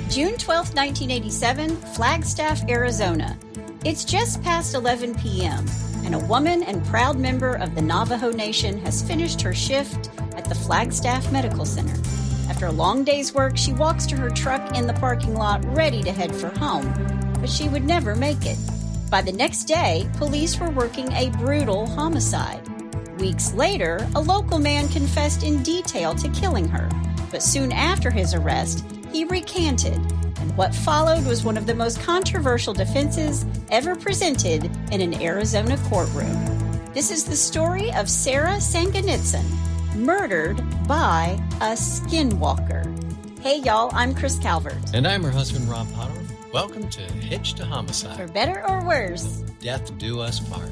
June 12, 1987, Flagstaff, Arizona. It's just past 11 p.m., and a woman and proud member of the Navajo Nation has finished her shift at the Flagstaff Medical Center. After a long day's work, she walks to her truck in the parking lot ready to head for home, but she would never make it. By the next day, police were working a brutal homicide. Weeks later, a local man confessed in detail to killing her, but soon after his arrest, he recanted, and what followed was one of the most controversial defenses ever presented in an Arizona courtroom. This is the story of Sarah Saganitso, murdered by a skinwalker. Hey, y'all, I'm Chris Calvert. And I'm her husband, Rob Potter. Welcome to Hitched to Homicide. For better or worse. Death do us part.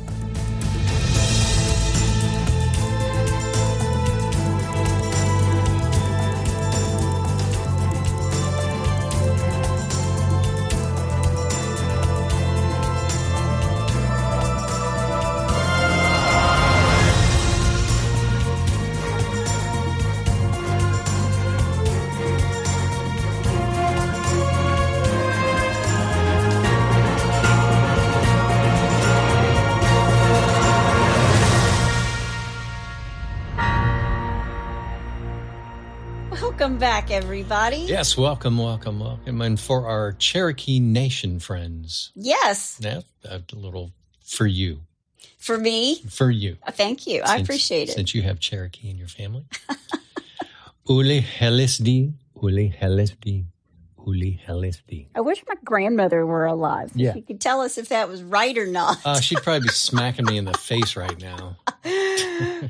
Welcome back, everybody. Yes, welcome. And for our Cherokee Nation friends. Yes. Yeah, a little for you. For me? For you. Thank you. I appreciate it. Since you have Cherokee in your family. Uli Helisdi, Uli Helisdi, Uli Helisdi. I wish my grandmother were alive. Yeah. She could tell us if that was right or not. She'd probably be smacking me in the face right now.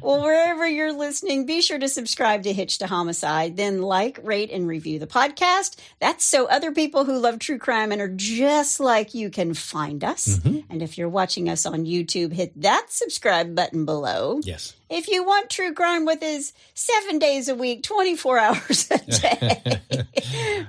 Well, wherever you're listening, be sure to subscribe to Hitched to Homicide, then like, rate, and review the podcast. That's so other people who love true crime and are just like you can find us. Mm-hmm. And if you're watching us on YouTube, hit that subscribe button below. Yes. If you want true crime with us 7 days a week, 24 hours a day,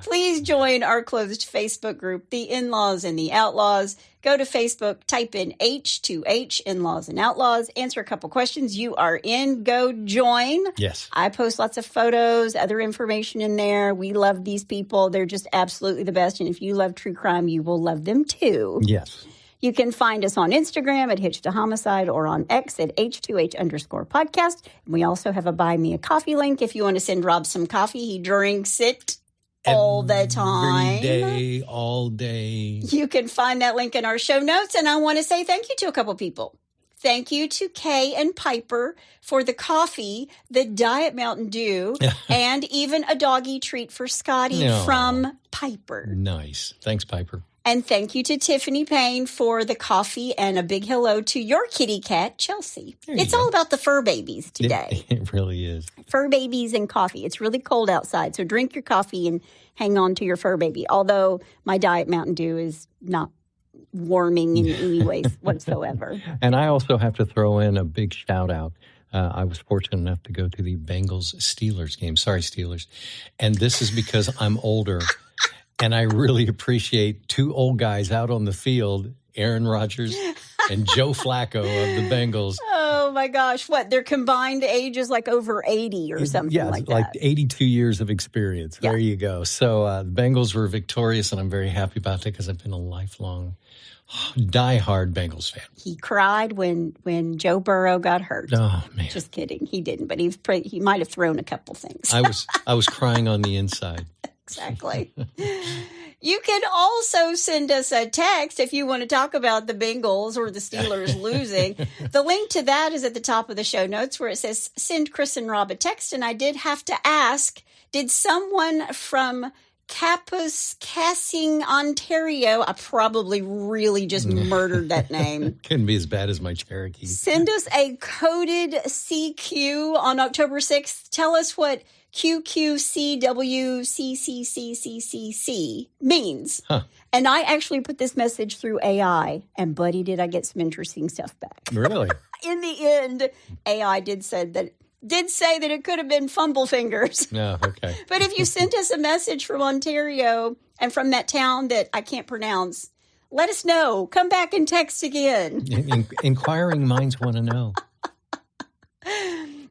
please join our closed Facebook group, The In-Laws and the Outlaws. Go to Facebook, type in H2H, In-Laws and Outlaws, answer a couple questions. You are in. Go join. Yes. I post lots of photos, other information in there. We love these people. They're just absolutely the best. And if you love true crime, you will love them too. Yes. You can find us on Instagram at Hitched to Homicide or on X at H2H_podcast. And we also have a Buy Me a Coffee link. If you want to send Rob some coffee, he drinks it all the time. Every day, all day. You can find that link in our show notes. And I want to say thank you to a couple people. Thank you to Kay and Piper for the coffee, the Diet Mountain Dew, and even a doggy treat for Scotty from Piper. Nice. Thanks, Piper. And thank you to Tiffany Payne for the coffee, and a big hello to your kitty cat, Chelsea. It's all about the fur babies today. It really is. Fur babies and coffee. It's really cold outside, so drink your coffee and hang on to your fur baby. Although my Diet Mountain Dew is not warming in any ways whatsoever. And I also have to throw in a big shout out. I was fortunate enough to go to the Bengals-Steelers game. Sorry, Steelers. And this is because I'm older. And I really appreciate two old guys out on the field, Aaron Rodgers and Joe Flacco of the Bengals. Oh, my gosh. What, their combined age is like over 80 or something like that? Like 82 years of experience. Yeah. There you go. So the Bengals were victorious, and I'm very happy about that because I've been a lifelong, diehard Bengals fan. He cried when Joe Burrow got hurt. Oh, man. Just kidding. He didn't, but he might have thrown a couple things. I was crying on the inside. Exactly. You can also send us a text if you want to talk about the Bengals or the Steelers losing. The link to that is at the top of the show notes where it says, send Chris and Rob a text. And I did have to ask, did someone from Kapuskasing, Ontario, I probably really just murdered that name. Couldn't be as bad as my Cherokee. Send us a coded CQ on October 6th. Tell us what QQCWCCCCCC means. Huh. And I actually put this message through AI, and buddy, did I get some interesting stuff back. Really? In the end, AI did say that it could have been fumble fingers. No, okay. But if you sent us a message from Ontario and from that town that I can't pronounce, let us know. Come back and text again. Inquiring minds want to know.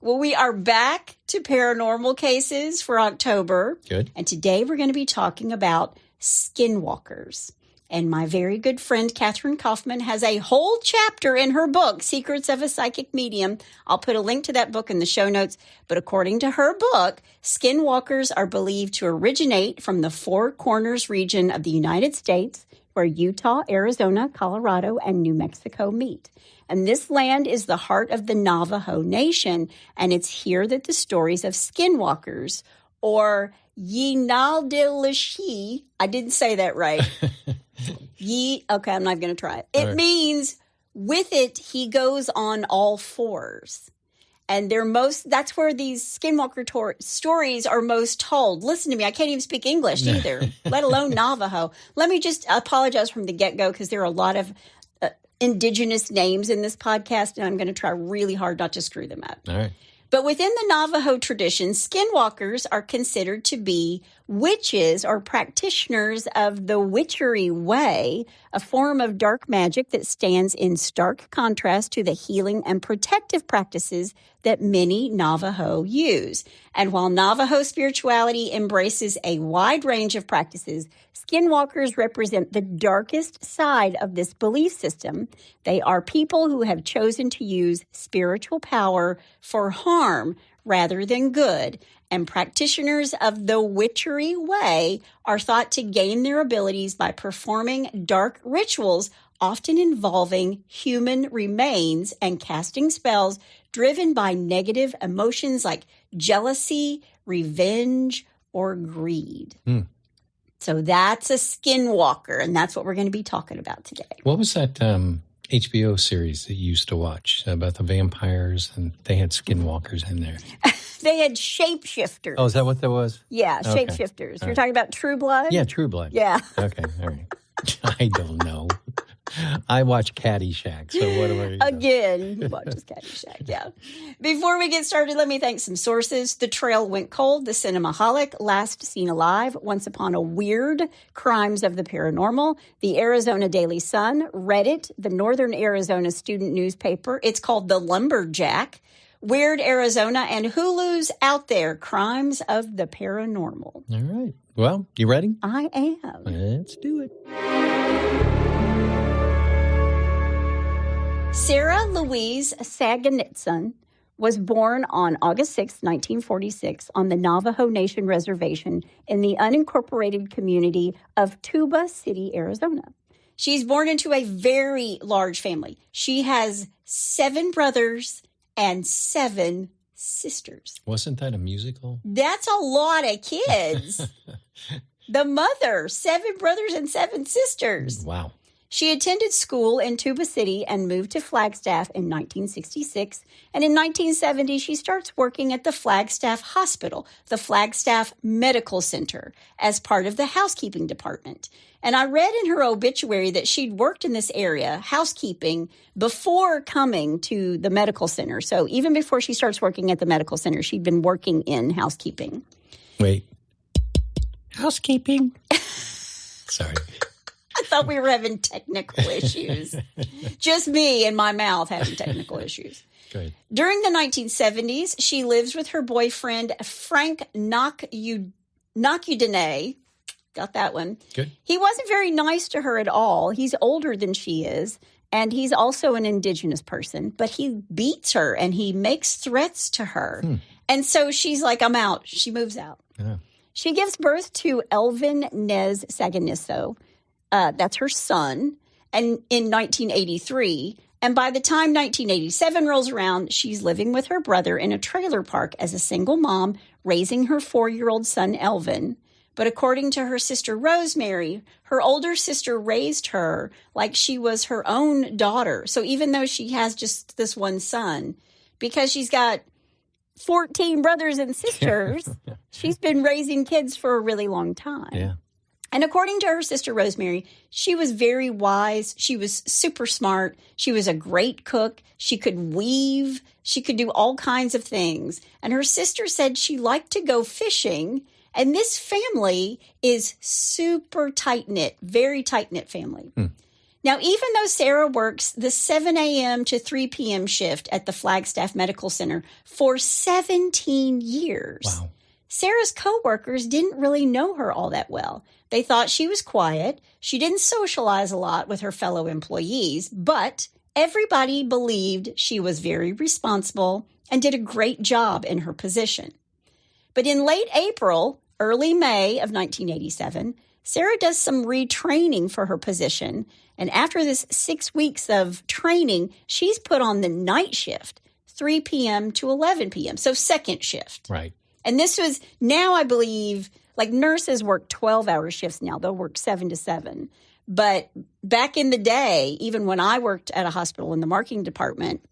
Well, we are back to paranormal cases for October. Good. And today we're going to be talking about Skinwalkers. And my very good friend, Catherine Kaufman, has a whole chapter in her book, Secrets of a Psychic Medium. I'll put a link to that book in the show notes. But according to her book, skinwalkers are believed to originate from the Four Corners region of the United States, where Utah, Arizona, Colorado, and New Mexico meet. And this land is the heart of the Navajo Nation. And it's here that the stories of skinwalkers, or Yinaldilishi, I didn't say that right. Okay, I'm not going to try it. It means with it, he goes on all fours. And that's where these skinwalker stories are most told. Listen to me, I can't even speak English either, let alone Navajo. Let me just apologize from the get-go because there are a lot of indigenous names in this podcast, and I'm going to try really hard not to screw them up. All right. But within the Navajo tradition, skinwalkers are considered to be witches or practitioners of the witchery way, a form of dark magic that stands in stark contrast to the healing and protective practices that many Navajo use. And while Navajo spirituality embraces a wide range of practices, skinwalkers represent the darkest side of this belief system. They are people who have chosen to use spiritual power for harm rather than good. And practitioners of the witchery way are thought to gain their abilities by performing dark rituals, often involving human remains and casting spells driven by negative emotions like jealousy, revenge, or greed. So that's a skinwalker, and that's what we're going to be talking about today. What was that HBO series that you used to watch about the vampires, and they had skinwalkers in there? They had shapeshifters. Oh, is that what that was? Yeah, Okay. Shapeshifters. You're talking about True Blood? Yeah, True Blood. Yeah. Okay, all right. I don't know. I watch Caddyshack, so what do I... Again, he watches Caddyshack, yeah. Before we get started, let me thank some sources. The Trail Went Cold, The Cinemaholic, Last Seen Alive, Once Upon a Weird, Crimes of the Paranormal, the Arizona Daily Sun, Reddit, the Northern Arizona student newspaper. It's called The Lumberjack, Weird Arizona, and Hulu's Out There, Crimes of the Paranormal. All right. Well, you ready? I am. Let's do it. Sarah Louise Saganitso was born on August 6, 1946, on the Navajo Nation Reservation in the unincorporated community of Tuba City, Arizona. She's born into a very large family. She has 7 brothers and 7 sisters. Wasn't that a musical? That's a lot of kids. The mother, 7 brothers and 7 sisters. Wow. She attended school in Tuba City and moved to Flagstaff in 1966. And in 1970, she starts working at the Flagstaff Hospital, the Flagstaff Medical Center, as part of the housekeeping department. And I read in her obituary that she'd worked in this area, housekeeping, before coming to the medical center. So even before she starts working at the medical center, she'd been working in housekeeping. Wait. Housekeeping? Sorry. I thought we were having technical issues. Just me and my mouth having technical issues. Good. During the 1970s, she lives with her boyfriend, Frank Diné. Got that one. Good. He wasn't very nice to her at all. He's older than she is, and he's also an indigenous person, but he beats her and he makes threats to her. And so she's like, I'm out. She moves out. Yeah. She gives birth to Elvin Nez Saganisto. That's her son, and in 1983. And by the time 1987 rolls around, she's living with her brother in a trailer park as a single mom, raising her 4-year-old son, Elvin. But according to her sister, Rosemary, her older sister raised her like she was her own daughter. So even though she has just this one son, because she's got 14 brothers and sisters, she's been raising kids for a really long time. Yeah. And according to her sister, Rosemary, she was very wise. She was super smart. She was a great cook. She could weave. She could do all kinds of things. And her sister said she liked to go fishing. And this family is super tight-knit, very tight-knit family. Now, even though Sarah works the 7 a.m. to 3 p.m. shift at the Flagstaff Medical Center for 17 years, Wow. Sarah's coworkers didn't really know her all that well. They thought she was quiet. She didn't socialize a lot with her fellow employees, but everybody believed she was very responsible and did a great job in her position. But in late April, early May of 1987, Sarah does some retraining for her position. And after this 6 weeks of training, she's put on the night shift, 3 p.m. to 11 p.m., so second shift. Right. And this was, now I believe, like nurses work 12-hour shifts now. They'll work 7 to 7. But back in the day, even when I worked at a hospital in the marketing department,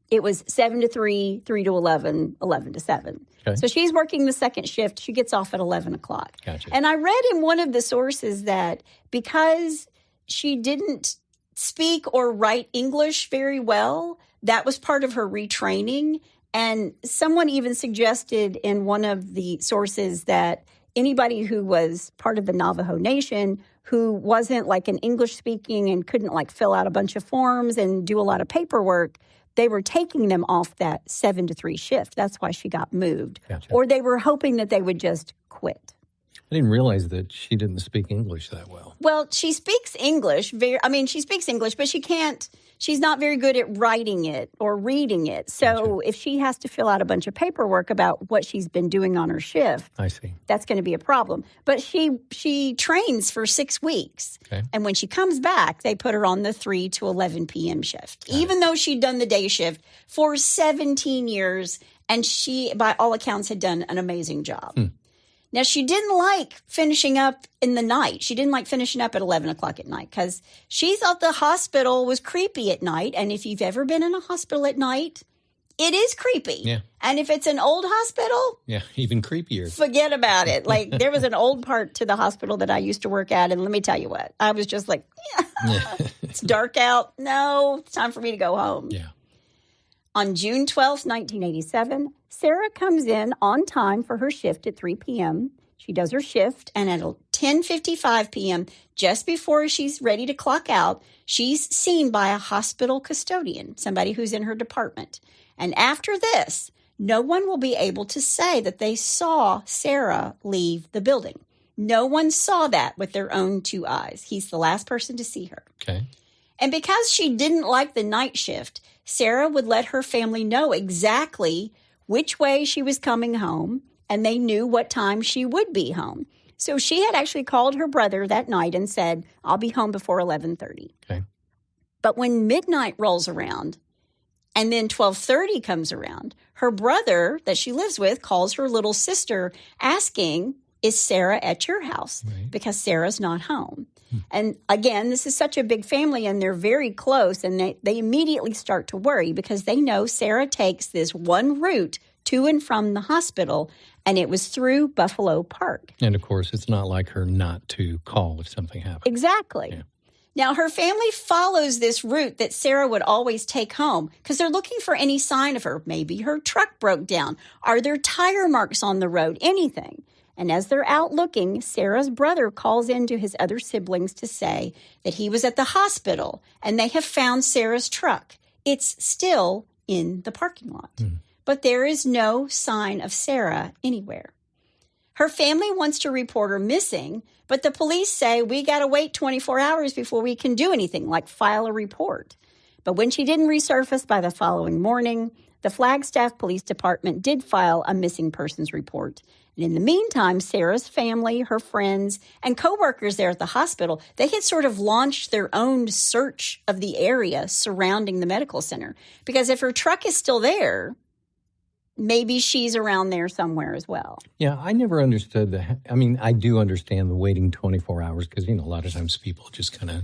it was 7 to 3, 3 to 11, 11 to 7. Okay. So she's working the second shift. She gets off at 11 o'clock. Gotcha. And I read in one of the sources that because she didn't speak or write English very well, that was part of her retraining. And someone even suggested in one of the sources that anybody who was part of the Navajo Nation who wasn't like an English speaking and couldn't like fill out a bunch of forms and do a lot of paperwork, they were taking them off that 7 to 3 shift. That's why she got moved. Gotcha. Or they were hoping that they would just quit. I didn't realize that she didn't speak English that well. Well, she speaks English. She speaks English, but she's not very good at writing it or reading it. So if she has to fill out a bunch of paperwork about what she's been doing on her shift, I see, that's going to be a problem. But she trains for 6 weeks. Okay. And when she comes back, they put her on the 3 to 11 p.m. shift, even though she'd done the day shift for 17 years. And she, by all accounts, had done an amazing job. Now, she didn't like finishing up in the night. She didn't like finishing up at 11 o'clock at night because she thought the hospital was creepy at night. And if you've ever been in a hospital at night, it is creepy. Yeah. And if it's an old hospital, yeah, even creepier. Forget about it. Like there was an old part to the hospital that I used to work at. And let me tell you what, I was just like, it's dark out. No, it's time for me to go home. Yeah. On June 12th, 1987, Sarah comes in on time for her shift at 3 p.m. She does her shift, and at 10:55 p.m., just before she's ready to clock out, she's seen by a hospital custodian, somebody who's in her department. And after this, no one will be able to say that they saw Sarah leave the building. No one saw that with their own 2 eyes. He's the last person to see her. Okay. And because she didn't like the night shift, Sarah would let her family know exactly which way she was coming home, and they knew what time she would be home. So she had actually called her brother that night and said, I'll be home before 11:30. Okay. But when midnight rolls around and then 12:30 comes around, her brother that she lives with calls her little sister asking, is Sarah at your house? Right. Because Sarah's not home. And again, this is such a big family and they're very close and they immediately start to worry because they know Sarah takes this one route to and from the hospital and it was through Buffalo Park. And of course, it's not like her not to call if something happens. Exactly. Yeah. Now, her family follows this route that Sarah would always take home because they're looking for any sign of her. Maybe her truck broke down. Are there tire marks on the road? Anything. And as they're out looking, Sarah's brother calls in to his other siblings to say that he was at the hospital and they have found Sarah's truck. It's still in the parking lot. But there is no sign of Sarah anywhere. Her family wants to report her missing, but the police say we got to wait 24 hours before we can do anything, like file a report. But when she didn't resurface by the following morning, the Flagstaff Police Department did file a missing persons report. And in the meantime, Sarah's family, her friends, and coworkers there at the hospital, they had sort of launched their own search of the area surrounding the medical center. Because if her truck is still there, maybe she's around there somewhere as well. Yeah, I never understood I do understand the waiting 24 hours because, a lot of times people just kind of,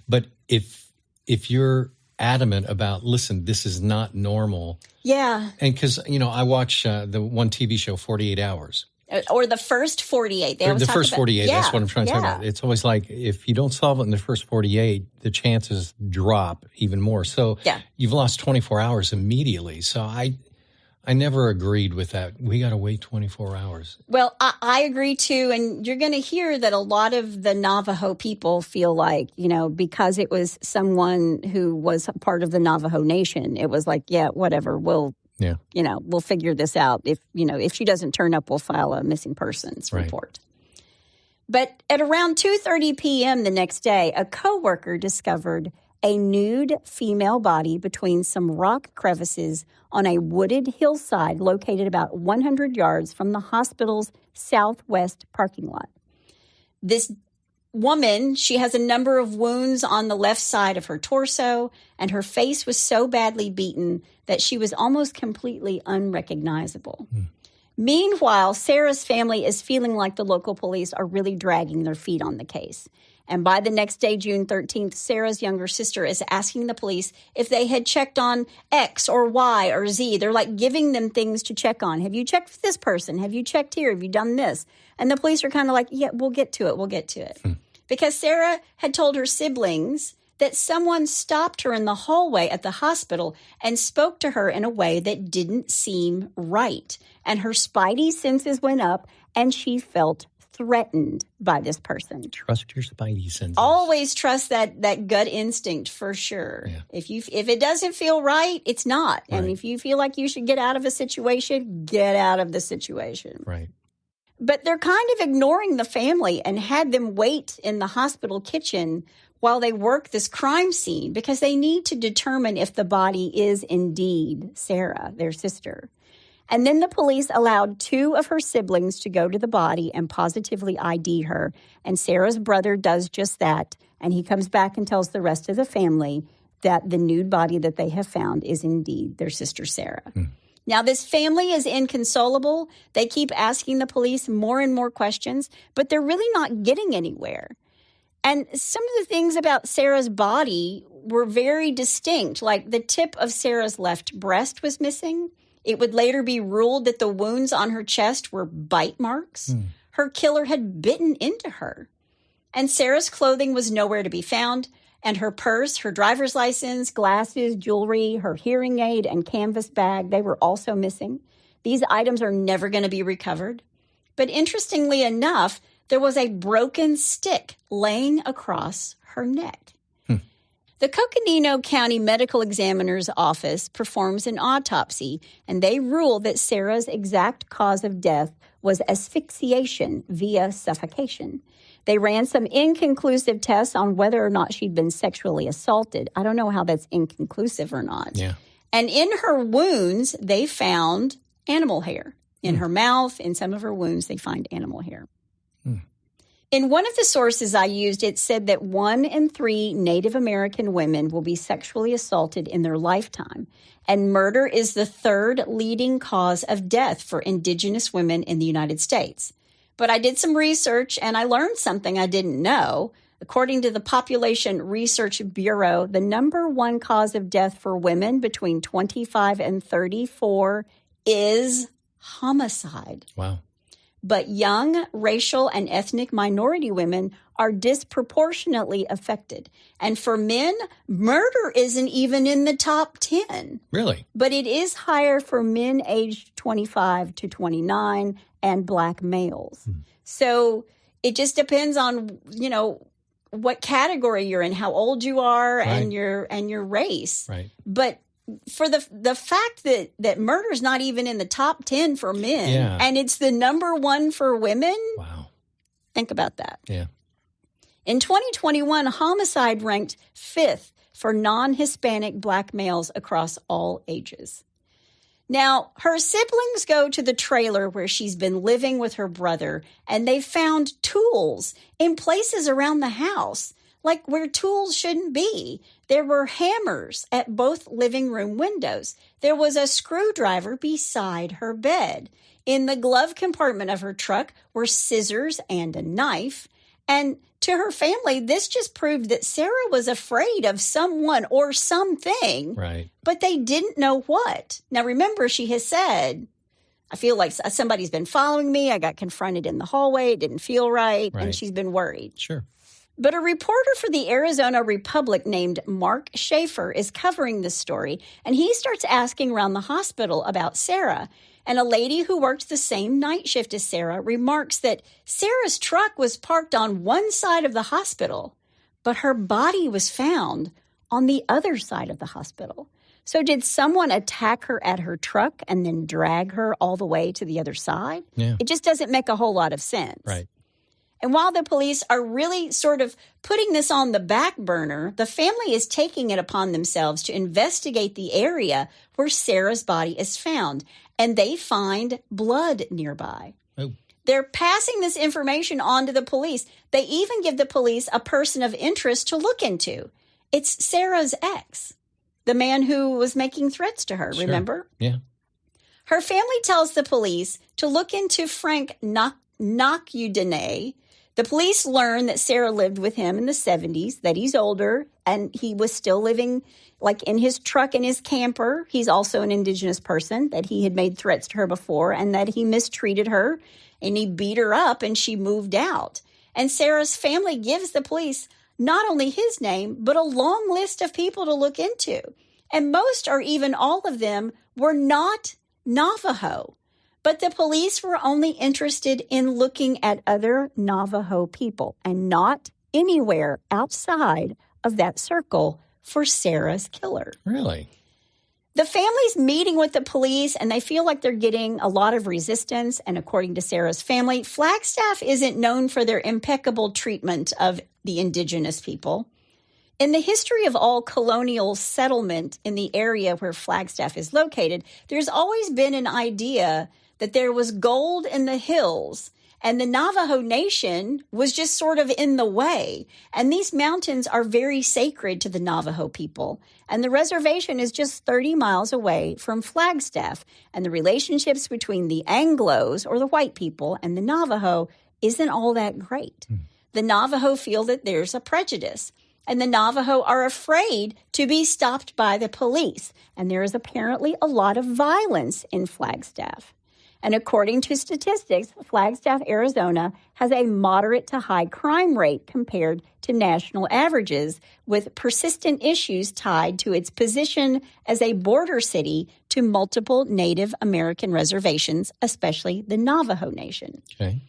But if you're adamant about, listen, this is not normal. Yeah. And because, I watch the one TV show, 48 Hours. Or the first 48. The first 48, that's what I'm trying to talk about. It's always like, if you don't solve it in the first 48, the chances drop even more. So you've lost 24 hours immediately. So I never agreed with that. We got to wait 24 hours. Well, I agree too. And you're going to hear that a lot of the Navajo people feel like, because it was someone who was part of the Navajo Nation, it was like, yeah, whatever, we'll Yeah. We'll figure this out. If she doesn't turn up, we'll file a missing persons report. But at around 2:30 p.m. the next day, a coworker discovered a nude female body between some rock crevices on a wooded hillside located about 100 yards from the hospital's southwest parking lot. This woman, she has a number of wounds on the left side of her torso, and her face was so badly beaten that she was almost completely unrecognizable. Meanwhile, Sarah's family is feeling like the local police are really dragging their feet on the case. And by the next day, June 13th, Sarah's younger sister is asking the police if they had checked on X or Y or Z. They're like giving them things to check on. Have you checked with this person? Have you checked here? Have you done this? And the police are kind of like, yeah, we'll get to it. We'll get to it. Because Sarah had told her siblings that someone stopped her in the hallway at the hospital and spoke to her in a way that didn't seem right. And her spidey senses went up, and she felt threatened by this person. Trust your spidey senses. Always trust that gut instinct for sure. Yeah. If it doesn't feel right, it's not. Right. And if you feel like you should get out of a situation, get out of the situation. Right. But they're kind of ignoring the family and had them wait in the hospital kitchen while they work this crime scene because they need to determine if the body is indeed Sarah, their sister. And then the police allowed 2 of her siblings to go to the body and positively ID her. And Sarah's brother does just that. And he comes back and tells the rest of the family that the nude body that they have found is indeed their sister Sarah. Now, this family is inconsolable. They keep asking the police more and more questions, but they're really not getting anywhere. And some of the things about Sarah's body were very distinct, like the tip of Sarah's left breast was missing. It would later be ruled that the wounds on her chest were bite marks. Her killer had bitten into her. And Sarah's clothing was nowhere to be found. And her purse, her driver's license, glasses, jewelry, her hearing aid, and canvas bag, they were also missing. These items are never going to be recovered. But interestingly enough, there was a broken stick laying across her neck. The Coconino County Medical Examiner's Office performs an autopsy, and they rule that Sarah's exact cause of death was asphyxiation via suffocation. They ran some inconclusive tests on whether or not she'd been sexually assaulted. I don't know how that's inconclusive or not. Yeah. And in her wounds, they found animal hair. In her mouth, in some of her wounds, they find animal hair. In one of the sources I used, it said that 1 in 3 Native American women will be sexually assaulted in their lifetime. And murder is the 3rd leading cause of death for Indigenous women in the United States. But I did some research and I learned something I didn't know. According to the Population Research Bureau, the number 1 cause of death for women between 25 and 34 is homicide. Wow. But young racial and ethnic minority women are disproportionately affected. And for men, murder isn't even in the top 10. Really? But it is higher for men aged 25 to 29 and Black males. So it just depends on, what category you're in, how old you are, Right. and your race. Right. But for the fact that murder is not even in the top 10 for men, Yeah. and it's the number 1 for women, Wow. think about that. Yeah. In 2021, homicide ranked 5th for non-Hispanic Black males across all ages. Now, her siblings go to the trailer where she's been living with her brother, and they found tools in places around the house, like where tools shouldn't be. There were hammers at both living room windows. There was a screwdriver beside her bed. In the glove compartment of her truck were scissors and a knife. And to her family, this just proved that Sarah was afraid of someone or something, Right. but they didn't know what. Now, remember, she has said, I feel like somebody's been following me. I got confronted in the hallway. It didn't feel right. Right. And she's been worried. Sure. But a reporter for the Arizona Republic named Mark Schaefer is covering this story, and he starts asking around the hospital about Sarah. And a lady who worked the same night shift as Sarah remarks that Sarah's truck was parked on one side of the hospital, but her body was found on the other side of the hospital. So did someone attack her at her truck and then drag her all the way to the other side? Yeah. It just doesn't make a whole lot of sense. Right. And while the police are really sort of putting this on the back burner, the family is taking it upon themselves to investigate the area where Sarah's body is found. And they find blood nearby. Oh. They're passing this information on to the police. They even give the police a person of interest to look into. It's Sarah's ex, the man who was making threats to her, Sure. remember? Yeah. Her family tells the police to look into Frank Diné. The police learn that Sarah lived with him in the 70s, that he's older, and he was still living like in his truck and his camper. He's also an indigenous person, that he had made threats to her before, and that he mistreated her, and he beat her up, and she moved out. And Sarah's family gives the police not only his name, but a long list of people to look into. And most, or even all of them, were not Navajo. But the police were only interested in looking at other Navajo people and not anywhere outside of that circle for Sarah's killer. Really? The family's meeting with the police, and they feel like they're getting a lot of resistance. And according to Sarah's family, Flagstaff isn't known for their impeccable treatment of the indigenous people. In the history of all colonial settlement in the area where Flagstaff is located, there's always been an idea that there was gold in the hills, and the Navajo Nation was just sort of in the way. And these mountains are very sacred to the Navajo people. And the reservation is just 30 miles away from Flagstaff. And the relationships between the Anglos, or the white people, and the Navajo isn't all that great. The Navajo feel that there's a prejudice. And the Navajo are afraid to be stopped by the police. And there is apparently a lot of violence in Flagstaff. And according to statistics, Flagstaff, Arizona has a moderate to high crime rate compared to national averages, with persistent issues tied to its position as a border city to multiple Native American reservations, especially the Navajo Nation. Okay.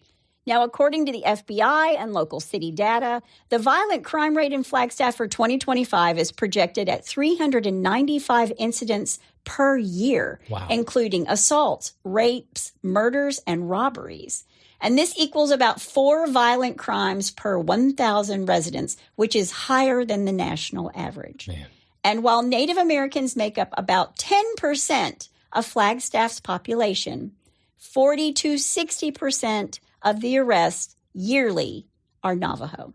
Now, according to the FBI and local city data, the violent crime rate in Flagstaff for 2025 is projected at 395 incidents per year, Wow. including assaults, rapes, murders, and robberies. And this equals about 4 violent crimes per 1,000 residents, which is higher than the national average. Man. And while Native Americans make up about 10% of Flagstaff's population, 40 to 60% of the arrests yearly are Navajo.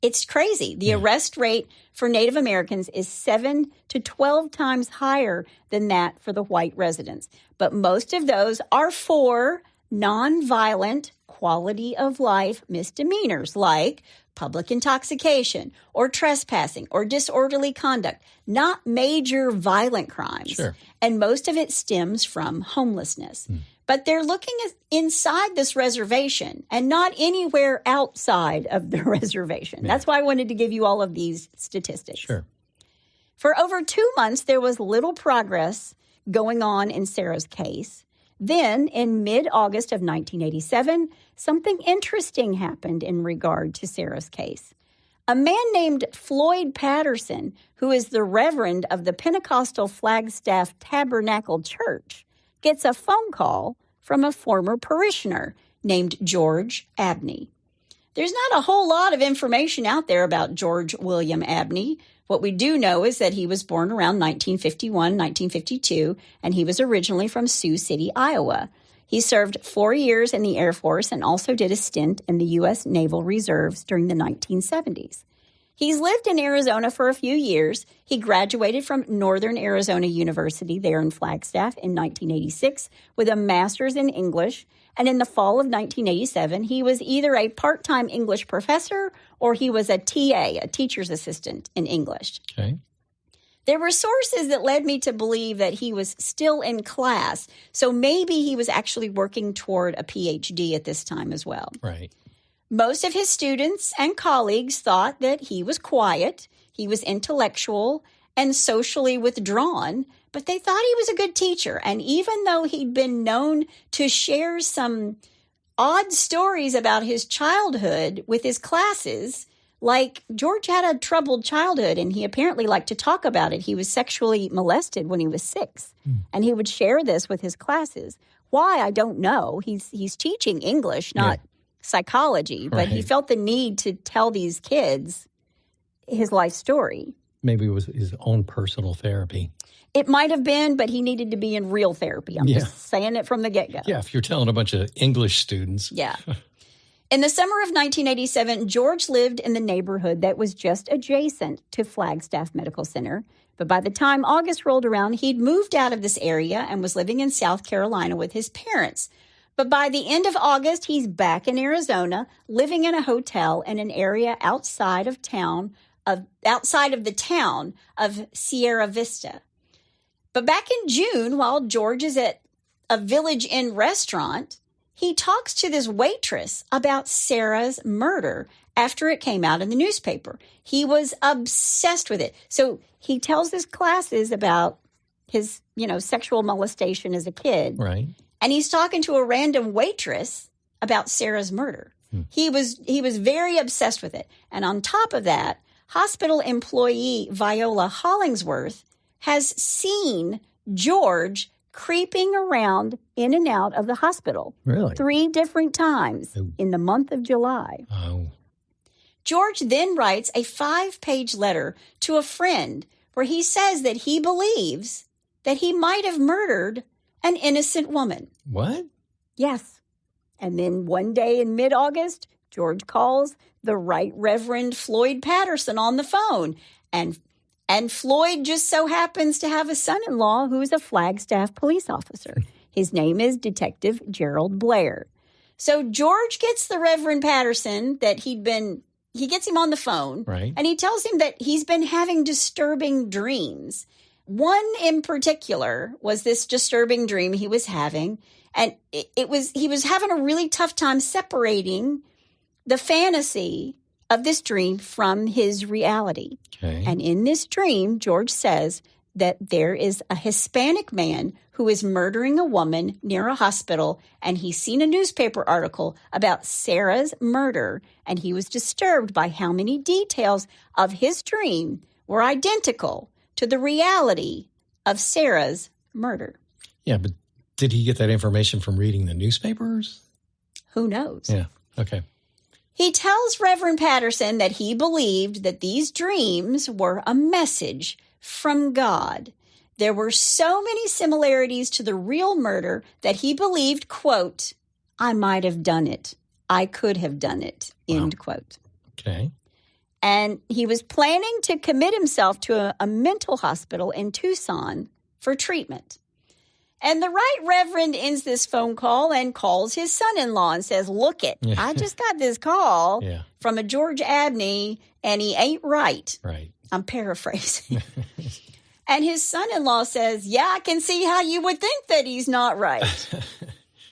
It's crazy. The arrest rate for Native Americans is 7 to 12 times higher than that for the white residents. But most of those are for nonviolent quality of life misdemeanors like public intoxication or trespassing or disorderly conduct, not major violent crimes. Sure. And most of it stems from homelessness. But they're looking inside this reservation and not anywhere outside of the reservation. That's why I wanted to give you all of these statistics. Sure. For over 2 months, there was little progress going on in Sarah's case. Then, in mid-August of 1987, something interesting happened in regard to Sarah's case. A man named Floyd Patterson, who is the reverend of the Pentecostal Flagstaff Tabernacle Church, gets a phone call from a former parishioner named George Abney. There's not a whole lot of information out there about George William Abney. What we do know is that he was born around 1951, 1952, and he was originally from Sioux City, Iowa. He served 4 years in the Air Force and also did a stint in the U.S. Naval Reserves during the 1970s. He's lived in Arizona for a few years. He graduated from Northern Arizona University there in Flagstaff in 1986 with a master's in English. And in the fall of 1987, he was either a part-time English professor or he was a TA, a teacher's assistant in English. Okay. There were sources that led me to believe that he was still in class, so maybe he was actually working toward a PhD at this time as well. Right. Most of his students and colleagues thought that he was quiet, he was intellectual, and socially withdrawn, but they thought he was a good teacher. And even though he'd been known to share some odd stories about his childhood with his classes, Like, George had a troubled childhood, and he apparently liked to talk about it. He was sexually molested when he was 6, and he would share this with his classes. Why, I don't know. He's teaching English, not psychology, but he felt the need to tell these kids his life story. Maybe it was his own personal therapy. It might have been, but he needed to be in real therapy. I'm just saying it from the get-go. Yeah, if you're telling a bunch of English students. Yeah. In the summer of 1987, George lived in the neighborhood that was just adjacent to Flagstaff Medical Center. But by the time August rolled around, he'd moved out of this area and was living in South Carolina with his parents. But by the end of August, he's back in Arizona, living in a hotel in an area outside of the town of Sierra Vista. But back in June, while George is at a Village Inn restaurant, he talks to this waitress about Sarah's murder after it came out in the newspaper. He was obsessed with it. So he tells his classes about his, sexual molestation as a kid. Right. And he's talking to a random waitress about Sarah's murder. He was very obsessed with it. And on top of that, hospital employee Viola Hollingsworth has seen George creeping around in and out of the hospital. Really? 3 different times in the month of July. Oh. George then writes a 5-page letter to a friend where he says that he believes that he might have murdered an innocent woman. What? Yes. And then one day in mid-August, George calls the Right Reverend Floyd Patterson on the phone. And Floyd just so happens to have a son-in-law who's a Flagstaff police officer. His name is Detective Gerald Blair. So George gets the Reverend Patterson that he gets him on the phone. Right. And he tells him that he's been having disturbing dreams. One in particular was this disturbing dream he was having. And he was having a really tough time separating the fantasy of this dream from his reality. Okay. And in this dream, George says that there is a Hispanic man who is murdering a woman near a hospital, and he's seen a newspaper article about Sarah's murder, and he was disturbed by how many details of his dream were identical to the reality of Sarah's murder. Yeah, but did he get that information from reading the newspapers? Who knows? Yeah, okay. He tells Reverend Patterson that he believed that these dreams were a message from God. There were so many similarities to the real murder that he believed, quote, I might have done it. I could have done it, end quote. Okay. And he was planning to commit himself to a mental hospital in Tucson for treatment. And the Right Reverend ends this phone call and calls his son-in-law and says, look it, I just got this call from a George Abney, and he ain't right. Right. I'm paraphrasing. And his son-in-law says, yeah, I can see how you would think that he's not right.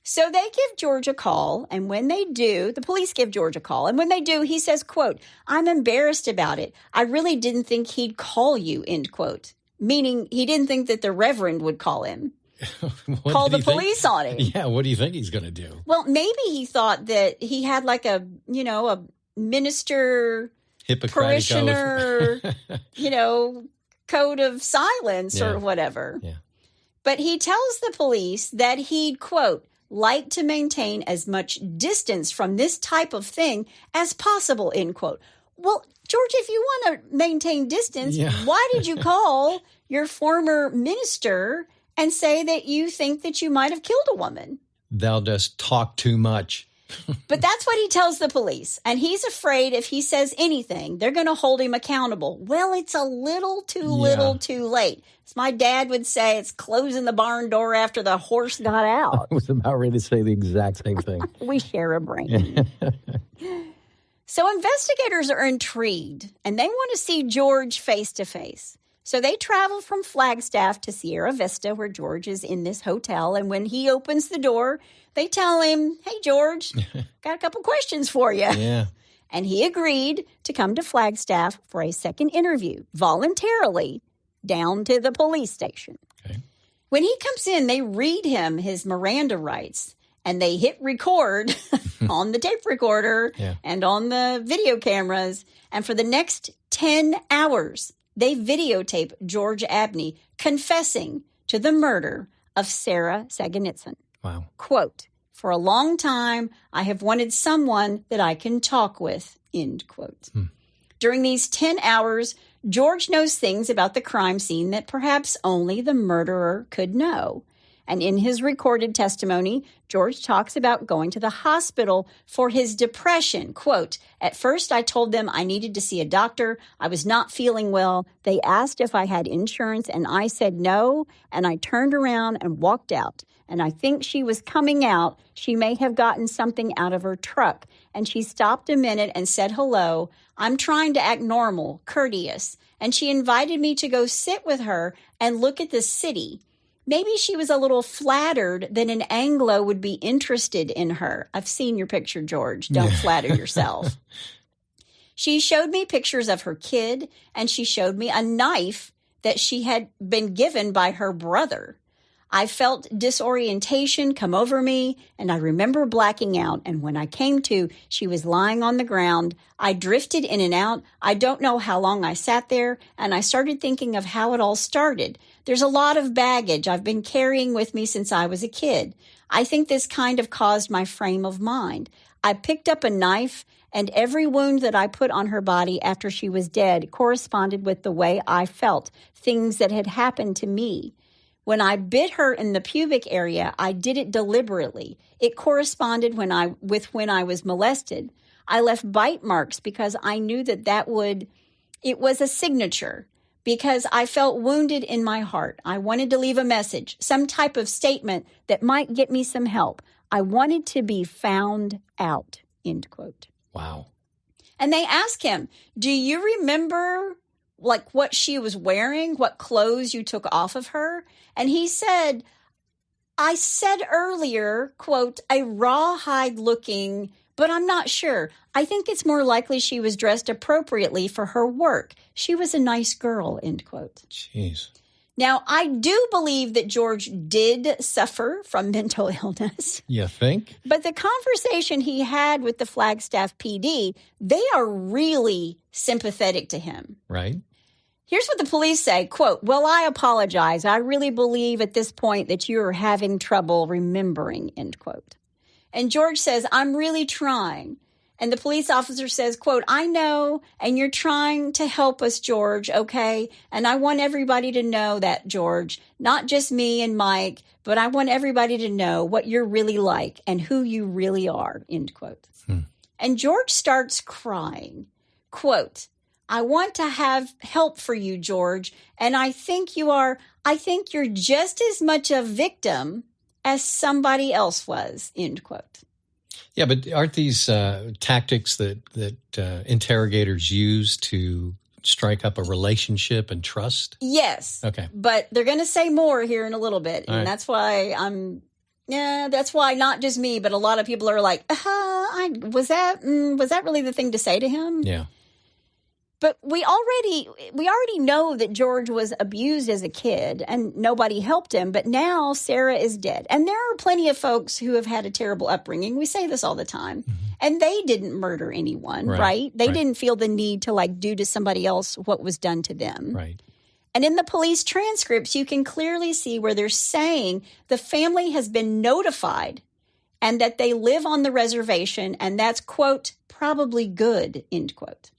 So they give George a call, and when they do, the police give George a call. And when they do, he says, quote, I'm embarrassed about it. I really didn't think he'd call you, end quote. Meaning he didn't think that the Reverend would call him. Call the police on him. Yeah, what do you think he's going to do? Well, maybe he thought that he had like a minister, parishioner, code of silence or whatever. Yeah. But he tells the police that he'd, quote, like to maintain as much distance from this type of thing as possible, end quote. Well, George, if you want to maintain distance, why did you call your former minister and say that you think that you might have killed a woman? Thou dost talk too much. But that's what he tells the police. And he's afraid if he says anything, they're going to hold him accountable. Well, it's a little too late. As my dad would say, it's closing the barn door after the horse got out. I was about ready to say the exact same thing. We share a brain. So investigators are intrigued, and they want to see George face to face. So they travel from Flagstaff to Sierra Vista, where George is in this hotel. And when he opens the door, they tell him, hey, George, got a couple questions for you. Yeah. And he agreed to come to Flagstaff for a second interview, voluntarily, down to the police station. Okay. When he comes in, they read him his Miranda rights. and they hit record on the tape recorder and on the video cameras. And for the next 10 hours, they videotape George Abney confessing to the murder of Sarah Saganitso. Wow. Quote, "For a long time, I have wanted someone that I can talk with," end quote. During these 10 hours, George knows things about the crime scene that perhaps only the murderer could know. And in his recorded testimony, George talks about going to the hospital for his depression. Quote, "At first, I told them I needed to see a doctor. I was not feeling well. They asked if I had insurance, and I said no, and I turned around and walked out. And I think she was coming out. She may have gotten something out of her truck. And she stopped a minute and said hello. I'm trying to act normal, courteous. And she invited me to go sit with her and look at the city. Maybe she was a little flattered that an Anglo would be interested in her." I've seen your picture, George. Don't flatter yourself. "She showed me pictures of her kid, and she showed me a knife that she had been given by her brother. I felt disorientation come over me, and I remember blacking out. And when I came to, she was lying on the ground. I drifted in and out. I don't know how long I sat there, and I started thinking of how it all started. There's a lot of baggage I've been carrying with me since I was a kid. I think this kind of caused my frame of mind. I picked up a knife, and every wound that I put on her body after she was dead corresponded with the way I felt, things that had happened to me. When I bit her in the pubic area, I did it deliberately. It corresponded with when I was molested. I left bite marks because I knew it was a signature, because I felt wounded in my heart. I wanted to leave a message, some type of statement that might get me some help. I wanted to be found out," end quote. Wow. And they ask him, "Do you remember what she was wearing, what clothes you took off of her?" And he said, "I said earlier, quote, a rawhide looking, but I'm not sure. I think it's more likely she was dressed appropriately for her work. She was a nice girl," end quote. Jeez. Now, I do believe that George did suffer from mental illness. You think? But the conversation he had with the Flagstaff PD, they are really sympathetic to him. Right. Here's what the police say, quote, "Well, I apologize. I really believe at this point that you're having trouble remembering," end quote. And George says, "I'm really trying." And the police officer says, quote, "I know, and you're trying to help us, George, okay? And I want everybody to know that, George, not just me and Mike, but I want everybody to know what you're really like and who you really are," end quote. And George starts crying, quote, "I want to have help for you, George, and I think you're just as much a victim as somebody else was," end quote. Yeah, but aren't these tactics that interrogators use to strike up a relationship and trust? Yes. Okay. But they're going to say more here in a little bit, and that's why that's why not just me, but a lot of people are like, was that really the thing to say to him? Yeah. But we already know that George was abused as a kid and nobody helped him. But now Sarah is dead. And there are plenty of folks who have had a terrible upbringing. We say this all the time. Mm-hmm. And they didn't murder anyone, right? They didn't feel the need to do to somebody else what was done to them. Right. And in the police transcripts, you can clearly see where they're saying the family has been notified and that they live on the reservation. And that's, quote, "probably good," end quote.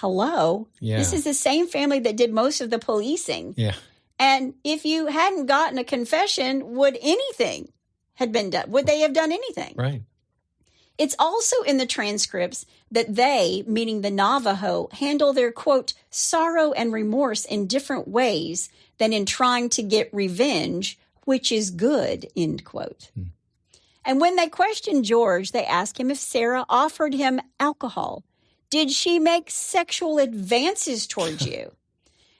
Hello. Yeah. This is the same family that did most of the policing. Yeah. And if you hadn't gotten a confession, would anything had been done? Would they have done anything? Right. It's also in the transcripts that they, meaning the Navajo, handle their, quote, sorrow and remorse in different ways than in trying to get revenge, which is good, end quote. And when they question George, they ask him if Sarah offered him alcohol. Did she make sexual advances towards you?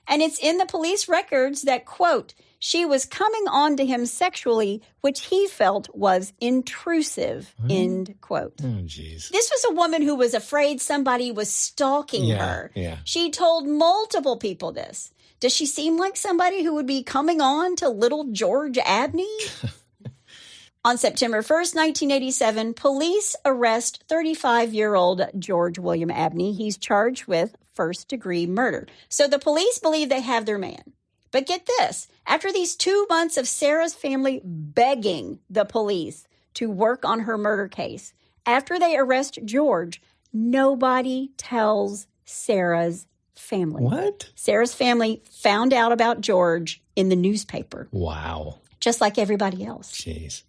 And it's in the police records that, quote, she was coming on to him sexually, which he felt was intrusive, end quote. Oh, geez. This was a woman who was afraid somebody was stalking her. Yeah. She told multiple people this. Does she seem like somebody who would be coming on to little George Abney? On September 1st, 1987, police arrest 35-year-old George William Abney. He's charged with first-degree murder. So the police believe they have their man. But get this, after these 2 months of Sarah's family begging the police to work on her murder case, after they arrest George, nobody tells Sarah's family. What? Sarah's family found out about George in the newspaper. Wow. Just like everybody else. Jeez.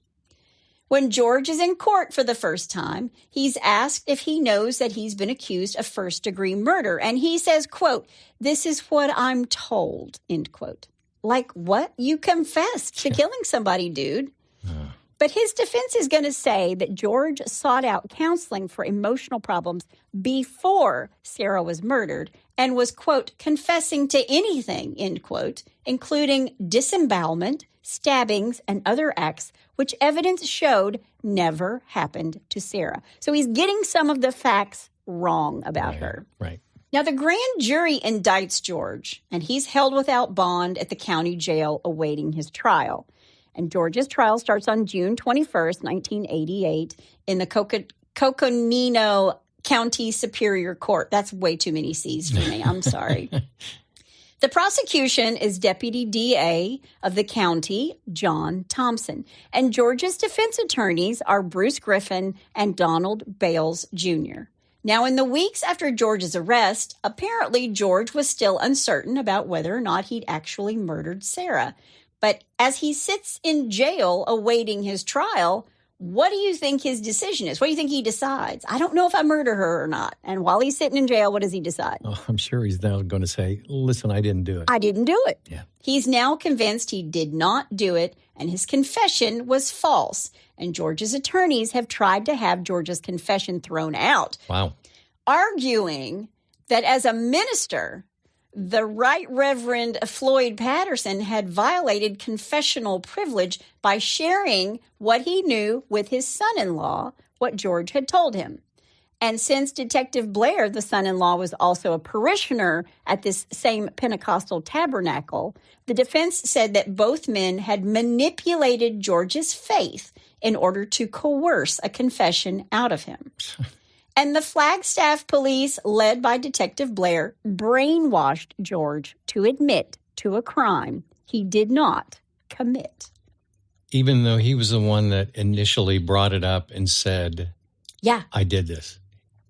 When George is in court for the first time, he's asked if he knows that he's been accused of first-degree murder. And he says, quote, "This is what I'm told," end quote. Like, what? You confessed to killing somebody, dude. But his defense is going to say that George sought out counseling for emotional problems before Sarah was murdered and was, quote, confessing to anything, end quote, including disembowelment, stabbings, and other acts which evidence showed never happened to Sarah. So he's getting some of the facts wrong about her. Right. Now, the grand jury indicts George, and he's held without bond at the county jail awaiting his trial. And George's trial starts on June 21st, 1988, in the Coconino County Superior Court. That's way too many C's for me. I'm sorry. The prosecution is Deputy DA of the county, John Thompson. And George's defense attorneys are Bruce Griffin and Donald Bales Jr. Now, in the weeks after George's arrest, apparently George was still uncertain about whether or not he'd actually murdered Sarah. But as he sits in jail awaiting his trial, what do you think his decision is? What do you think he decides? I don't know if I murder her or not. And while he's sitting in jail, what does he decide? Oh, I'm sure he's now going to say, listen, I didn't do it. I didn't do it. Yeah. He's now convinced he did not do it, and his confession was false. And George's attorneys have tried to have George's confession thrown out. Wow. Arguing that as a minister, the Right Reverend Floyd Patterson had violated confessional privilege by sharing what he knew with his son-in-law, what George had told him. And since Detective Blair, the son-in-law, was also a parishioner at this same Pentecostal tabernacle, the defense said that both men had manipulated George's faith in order to coerce a confession out of him. And the Flagstaff police, led by Detective Blair, brainwashed George to admit to a crime he did not commit. Even though he was the one that initially brought it up and said, yeah, I did this.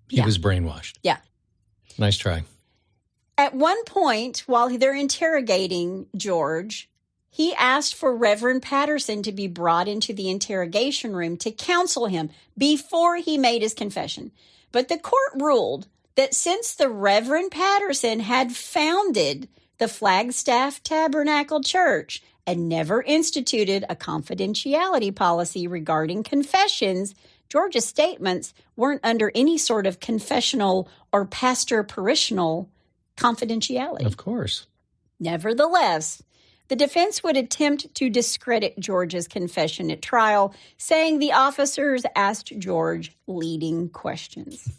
He was brainwashed. Yeah. Nice try. At one point, while they're interrogating George, he asked for Reverend Patterson to be brought into the interrogation room to counsel him before he made his confession. But the court ruled that since the Reverend Patterson had founded the Flagstaff Tabernacle Church and never instituted a confidentiality policy regarding confessions, George's statements weren't under any sort of confessional or pastor-parishional confidentiality. Of course. Nevertheless, the defense would attempt to discredit George's confession at trial, saying the officers asked George leading questions.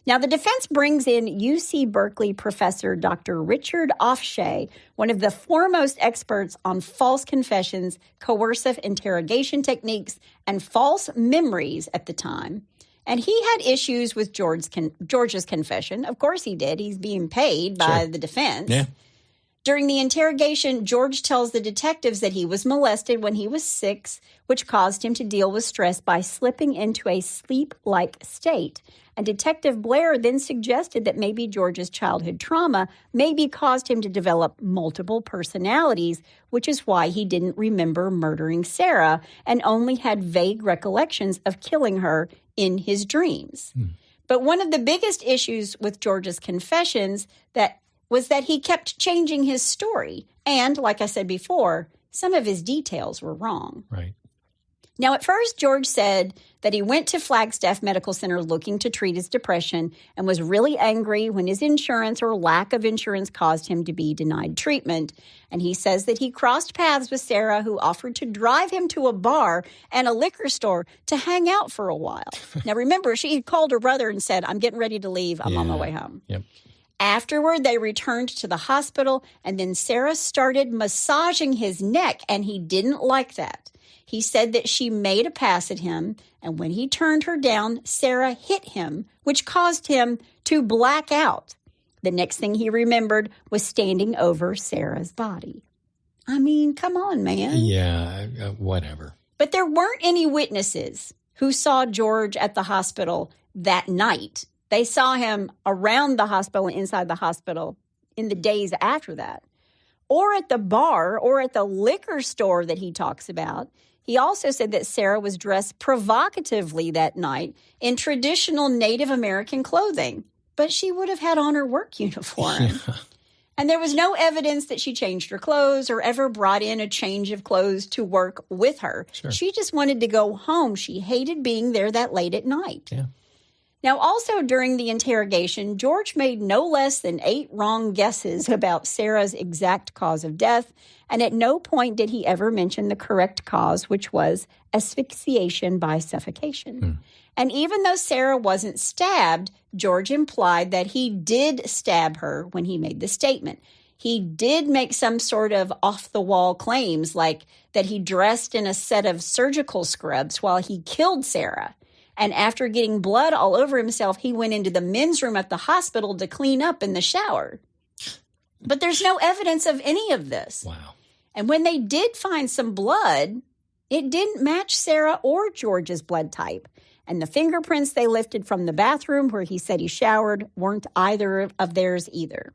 Now, the defense brings in UC Berkeley professor Dr. Richard Offshay, one of the foremost experts on false confessions, coercive interrogation techniques, and false memories at the time. And he had issues with George's confession. Of course he did. He's being paid by the defense. Yeah. During the interrogation, George tells the detectives that he was molested when he was 6, which caused him to deal with stress by slipping into a sleep-like state. And Detective Blair then suggested that maybe George's childhood trauma maybe caused him to develop multiple personalities, which is why he didn't remember murdering Sarah and only had vague recollections of killing her in his dreams. But one of the biggest issues with George's confessions was that he kept changing his story. And, like I said before, some of his details were wrong. Right. Now, at first, George said that he went to Flagstaff Medical Center looking to treat his depression and was really angry when his insurance or lack of insurance caused him to be denied treatment. And he says that he crossed paths with Sarah, who offered to drive him to a bar and a liquor store to hang out for a while. Now, remember, she had called her brother and said, I'm getting ready to leave. I'm on my way home. Yep. Afterward, they returned to the hospital, and then Sarah started massaging his neck, and he didn't like that. He said that she made a pass at him, and when he turned her down, Sarah hit him, which caused him to black out. The next thing he remembered was standing over Sarah's body. I mean, come on, man. Yeah, whatever. But there weren't any witnesses who saw George at the hospital that night. They saw him around the hospital and inside the hospital in the days after that, or at the bar or at the liquor store that he talks about. He also said that Sarah was dressed provocatively that night in traditional Native American clothing, but she would have had on her work uniform. Yeah. And there was no evidence that she changed her clothes or ever brought in a change of clothes to work with her. Sure. She just wanted to go home. She hated being there that late at night. Yeah. Now, also during the interrogation, George made no less than 8 wrong guesses about Sarah's exact cause of death, and at no point did he ever mention the correct cause, which was asphyxiation by suffocation. And even though Sarah wasn't stabbed, George implied that he did stab her when he made the statement. He did make some sort of off-the-wall claims, like that he dressed in a set of surgical scrubs while he killed Sarah. And after getting blood all over himself, he went into the men's room at the hospital to clean up in the shower. But there's no evidence of any of this. Wow. And when they did find some blood, it didn't match Sarah or George's blood type. And the fingerprints they lifted from the bathroom where he said he showered weren't either of theirs either.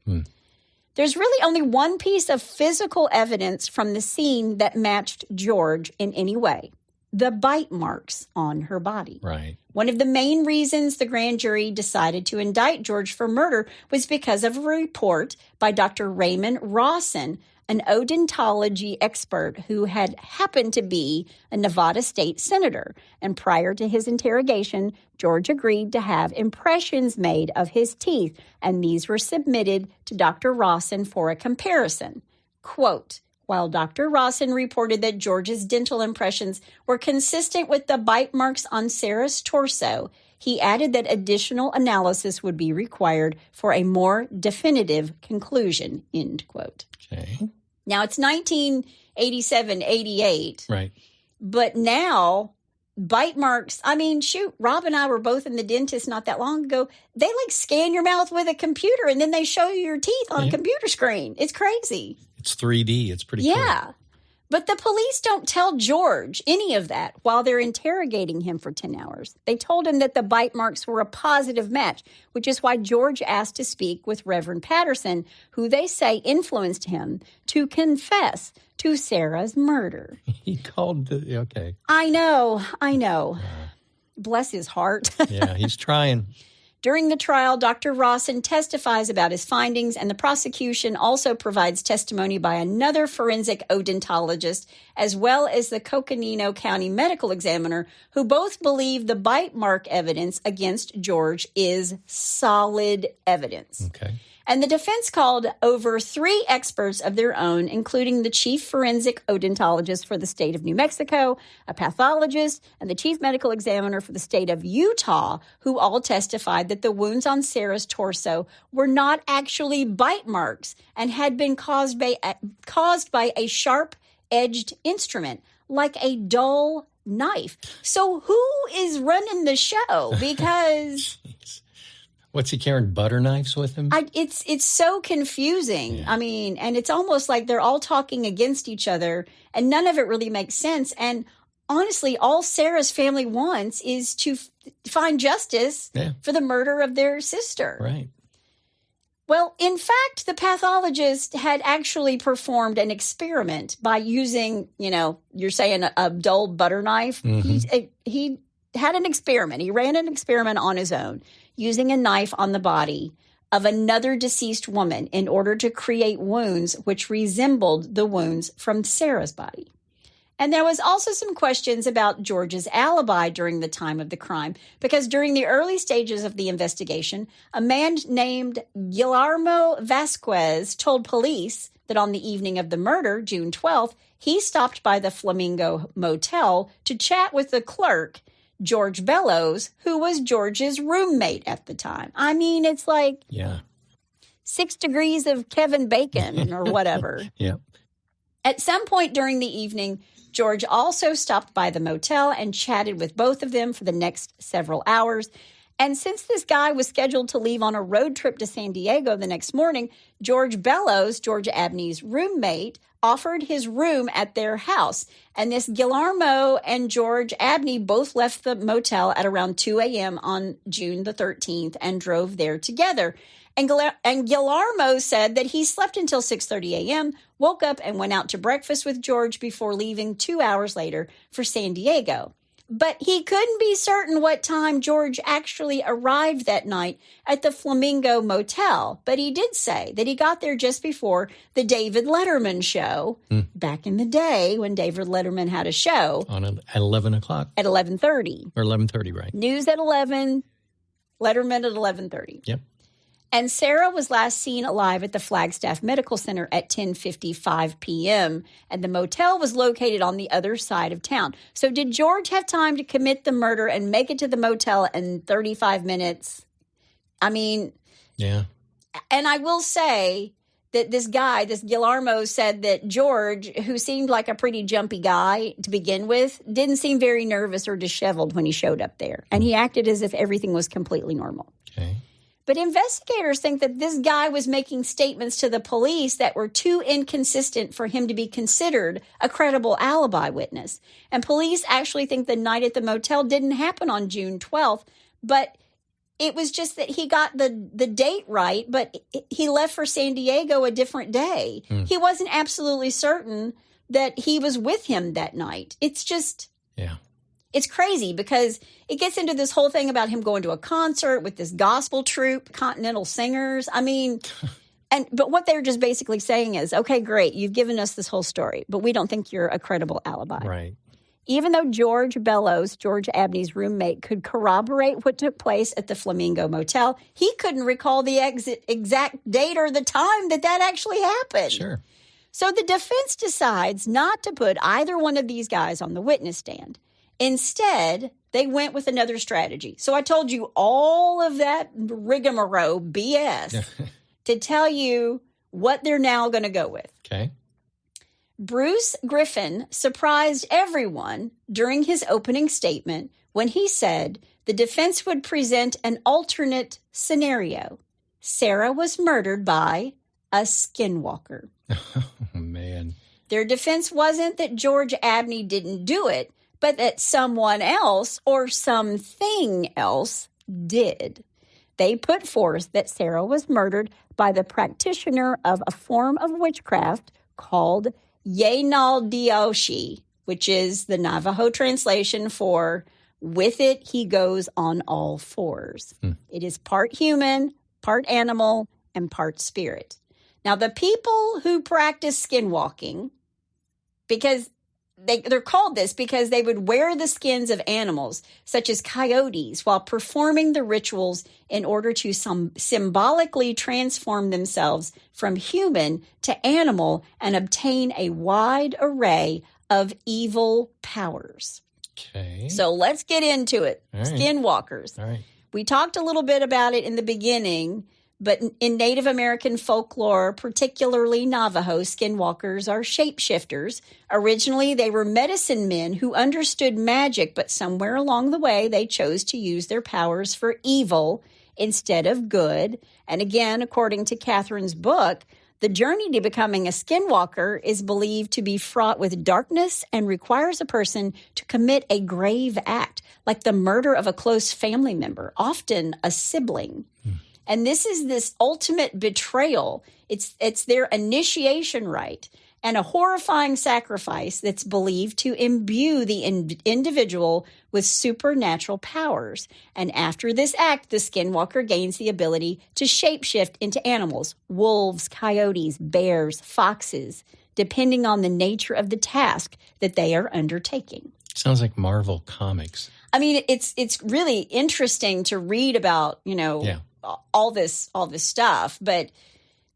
There's really only one piece of physical evidence from the scene that matched George in any way: the bite marks on her body. Right. One of the main reasons the grand jury decided to indict George for murder was because of a report by Dr. Raymond Rawson, an odontology expert who had happened to be a Nevada state senator. And prior to his interrogation, George agreed to have impressions made of his teeth, and these were submitted to Dr. Rawson for a comparison. Quote, while Dr. Rawson reported that George's dental impressions were consistent with the bite marks on Sarah's torso, he added that additional analysis would be required for a more definitive conclusion, end quote. Okay. Now, it's 1987, 88. Right. But now, bite marks, I mean, shoot, Rob and I were both in the dentist not that long ago. They like scan your mouth with a computer and then they show you your teeth on a computer screen. It's crazy. It's 3D. It's pretty cool. Yeah. But the police don't tell George any of that while they're interrogating him for 10 hours. They told him that the bite marks were a positive match, which is why George asked to speak with Reverend Patterson, who they say influenced him to confess to Sarah's murder. He called the, okay. I know. Bless his heart. Yeah, he's trying. During the trial, Dr. Rawson testifies about his findings, and the prosecution also provides testimony by another forensic odontologist, as well as the Coconino County medical examiner, who both believe the bite mark evidence against George is solid evidence. Okay. And the defense called over 3 experts of their own, including the chief forensic odontologist for the state of New Mexico, a pathologist, and the chief medical examiner for the state of Utah, who all testified that the wounds on Sarah's torso were not actually bite marks and had been caused by a sharp-edged instrument, like a dull knife. So who is running the show? Because... What's he carrying, butter knives with him? It's so confusing. Yeah. I mean, and it's almost like they're all talking against each other, and none of it really makes sense. And honestly, all Sarah's family wants is to find justice for the murder of their sister. Right. Well, in fact, the pathologist had actually performed an experiment by using, you're saying a dull butter knife. Mm-hmm. He had an experiment. He ran an experiment on his own, using a knife on the body of another deceased woman in order to create wounds which resembled the wounds from Sarah's body. And there was also some questions about George's alibi during the time of the crime, because during the early stages of the investigation, a man named Guillermo Vasquez told police that on the evening of the murder, June 12th, he stopped by the Flamingo Motel to chat with the clerk, George Bellows, who was George's roommate at the time. I mean, it's like 6 degrees of Kevin Bacon or whatever. Yeah. At some point during the evening, George also stopped by the motel and chatted with both of them for the next several hours. And since this guy was scheduled to leave on a road trip to San Diego the next morning, George Bellows, George Abney's roommate, offered his room at their house. And this Guillermo and George Abney both left the motel at around 2 a.m. on June the 13th and drove there together. And Guillermo said that he slept until 6:30 a.m., woke up and went out to breakfast with George before leaving 2 hours later for San Diego. But he couldn't be certain what time George actually arrived that night at the Flamingo Motel. But he did say that he got there just before the David Letterman show back in the day when David Letterman had a show. At 11 o'clock. At 11:30. Or 11:30, right. News at 11, Letterman at 11:30. Yep. And Sarah was last seen alive at the Flagstaff Medical Center at 10:55 p.m., and the motel was located on the other side of town. So did George have time to commit the murder and make it to the motel in 35 minutes? I mean... Yeah. And I will say that this guy, this Guillermo, said that George, who seemed like a pretty jumpy guy to begin with, didn't seem very nervous or disheveled when he showed up there. And he acted as if everything was completely normal. Okay. But investigators think that this guy was making statements to the police that were too inconsistent for him to be considered a credible alibi witness. And police actually think the night at the motel didn't happen on June 12th, but it was just that he got the date right, but he left for San Diego a different day. He wasn't absolutely certain that he was with him that night. It's just... Yeah. It's crazy because it gets into this whole thing about him going to a concert with this gospel troupe, Continental Singers. I mean, but what they're just basically saying is, okay, great, you've given us this whole story, but we don't think you're a credible alibi. Right. Even though George Bellows, George Abney's roommate, could corroborate what took place at the Flamingo Motel, he couldn't recall the exact date or the time that actually happened. Sure. So the defense decides not to put either one of these guys on the witness stand. Instead, they went with another strategy. So I told you all of that rigmarole BS to tell you what they're now going to go with. Okay. Bruce Griffin surprised everyone during his opening statement when he said the defense would present an alternate scenario. Sarah was murdered by a skinwalker. Oh, man. Their defense wasn't that George Abney didn't do it, but that someone else or something else did. They put forth that Sarah was murdered by the practitioner of a form of witchcraft called Yenaldioshi, which is the Navajo translation for "with it he goes on all fours." It is part human, part animal, and part spirit. Now, the people who practice skinwalking, because they're called this because they would wear the skins of animals, such as coyotes, while performing the rituals in order to symbolically transform themselves from human to animal and obtain a wide array of evil powers. Okay. So let's get into it. All right. Skinwalkers. All right. We talked a little bit about it in the beginning, but in Native American folklore, particularly Navajo, skinwalkers are shapeshifters. Originally, they were medicine men who understood magic, but somewhere along the way, they chose to use their powers for evil instead of good. And again, according to Catherine's book, the journey to becoming a skinwalker is believed to be fraught with darkness and requires a person to commit a grave act, like the murder of a close family member, often a sibling. And this is this ultimate betrayal. It's their initiation rite and a horrifying sacrifice that's believed to imbue the individual with supernatural powers. And after this act, the skinwalker gains the ability to shapeshift into animals, wolves, coyotes, bears, foxes, depending on the nature of the task that they are undertaking. Sounds like Marvel Comics. I mean, it's really interesting to read about, all this stuff, but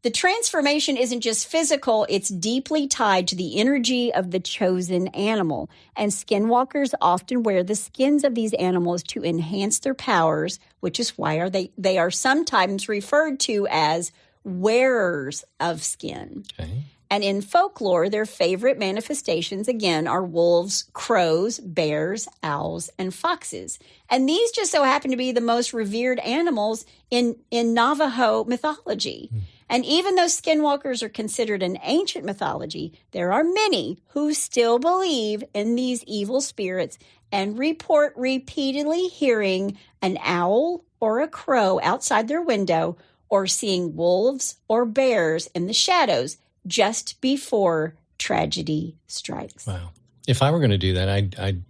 the transformation isn't just physical, it's deeply tied to the energy of the chosen animal. And skinwalkers often wear the skins of these animals to enhance their powers, which is why they are sometimes referred to as wearers of skin. Okay. And in folklore, their favorite manifestations, again, are wolves, crows, bears, owls, and foxes. And these just so happen to be the most revered animals in Navajo mythology. And even though skinwalkers are considered an ancient mythology, there are many who still believe in these evil spirits and report repeatedly hearing an owl or a crow outside their window or seeing wolves or bears in the shadows just before tragedy strikes. Wow. If I were going to do that, I'd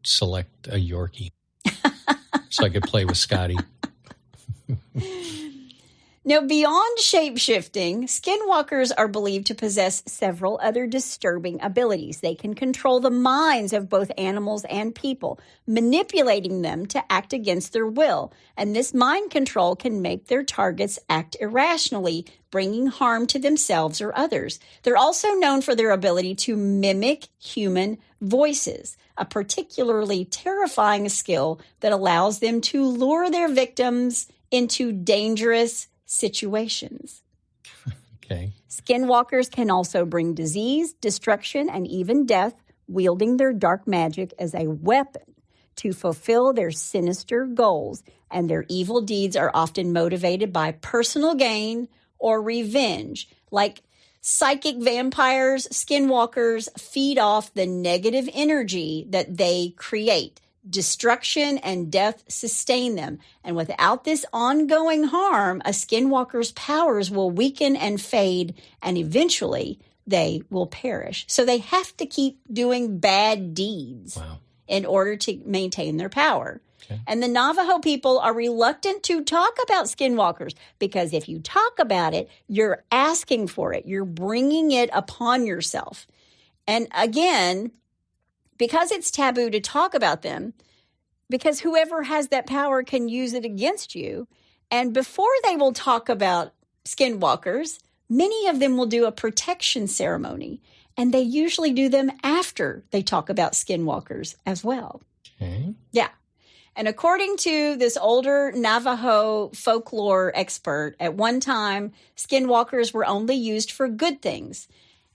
select a Yorkie so I could play with Scotty. Now, beyond shape-shifting, skinwalkers are believed to possess several other disturbing abilities. They can control the minds of both animals and people, manipulating them to act against their will. And this mind control can make their targets act irrationally, bringing harm to themselves or others. They're also known for their ability to mimic human voices, a particularly terrifying skill that allows them to lure their victims into dangerous situations. Okay. Skinwalkers can also bring disease, destruction, and even death, wielding their dark magic as a weapon to fulfill their sinister goals. And their evil deeds are often motivated by personal gain or revenge. Like psychic vampires, skinwalkers feed off the negative energy that they create. Destruction and death sustain them. And without this ongoing harm, a skinwalker's powers will weaken and fade, and eventually they will perish. So they have to keep doing bad deeds in order to maintain their power. Okay. And the Navajo people are reluctant to talk about skinwalkers because if you talk about it, you're asking for it. You're bringing it upon yourself. And again, because it's taboo to talk about them, because whoever has that power can use it against you. And before they will talk about skinwalkers, many of them will do a protection ceremony. And they usually do them after they talk about skinwalkers as well. Okay. Yeah. And according to this older Navajo folklore expert, at one time, skinwalkers were only used for good things.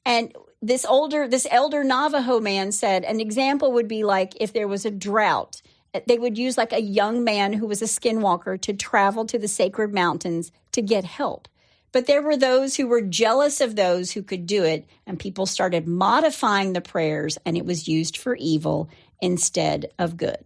And this elder Navajo man said an example would be like if there was a drought, they would use like a young man who was a skinwalker to travel to the sacred mountains to get help. But there were those who were jealous of those who could do it, and people started modifying the prayers, and it was used for evil instead of good.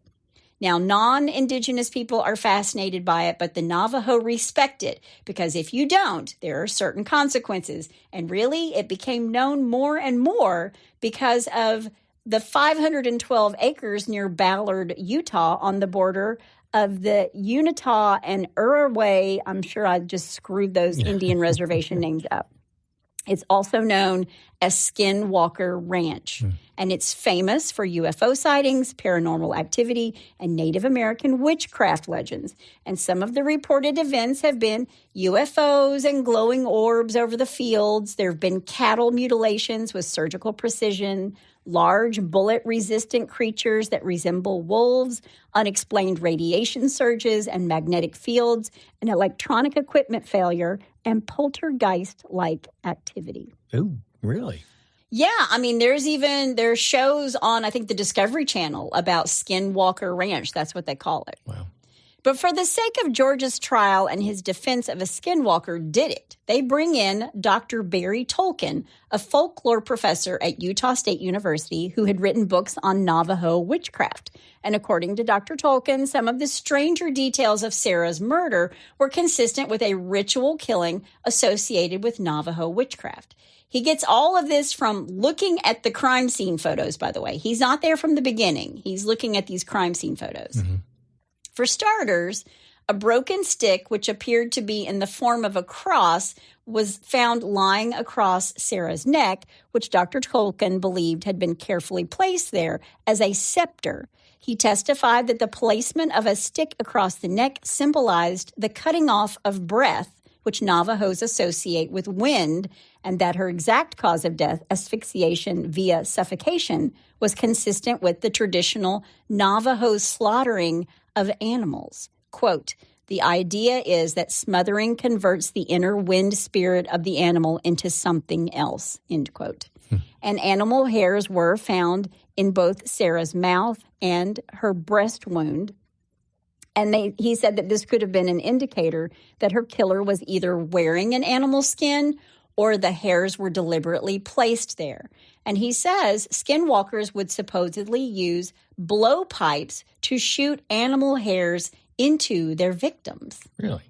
Now, non-Indigenous people are fascinated by it, but the Navajo respect it because if you don't, there are certain consequences. And really, it became known more and more because of the 512 acres near Ballard, Utah, on the border of the Unitah and Uruway. I'm sure I just screwed those Indian reservation names up. It's also known as Skinwalker Ranch, and it's famous for UFO sightings, paranormal activity, and Native American witchcraft legends. And some of the reported events have been UFOs and glowing orbs over the fields. There have been cattle mutilations with surgical precision, large bullet-resistant creatures that resemble wolves, unexplained radiation surges and magnetic fields, and electronic equipment failure, and poltergeist-like activity. Oh, really? Yeah, I mean, there's shows on, I think, the Discovery Channel about Skinwalker Ranch. That's what they call it. Wow. But for the sake of George's trial and his defense of a skinwalker did it, they bring in Dr. Barry Tolkien, a folklore professor at Utah State University who had written books on Navajo witchcraft. And according to Dr. Tolkien, some of the stranger details of Sarah's murder were consistent with a ritual killing associated with Navajo witchcraft. He gets all of this from looking at the crime scene photos, by the way. He's not there from the beginning. He's looking at these crime scene photos. Mm-hmm. For starters, a broken stick, which appeared to be in the form of a cross, was found lying across Sarah's neck, which Dr. Tolkien believed had been carefully placed there as a scepter. He testified that the placement of a stick across the neck symbolized the cutting off of breath, which Navajos associate with wind, and that her exact cause of death, asphyxiation via suffocation, was consistent with the traditional Navajo slaughtering of animals. Quote, The idea is that smothering converts the inner wind spirit of the animal into something else, end quote. And animal hairs were found in both Sarah's mouth and her breast wound. And he said that this could have been an indicator that her killer was either wearing an animal skin or the hairs were deliberately placed there. And he says skinwalkers would supposedly use blowpipes to shoot animal hairs into their victims. Really?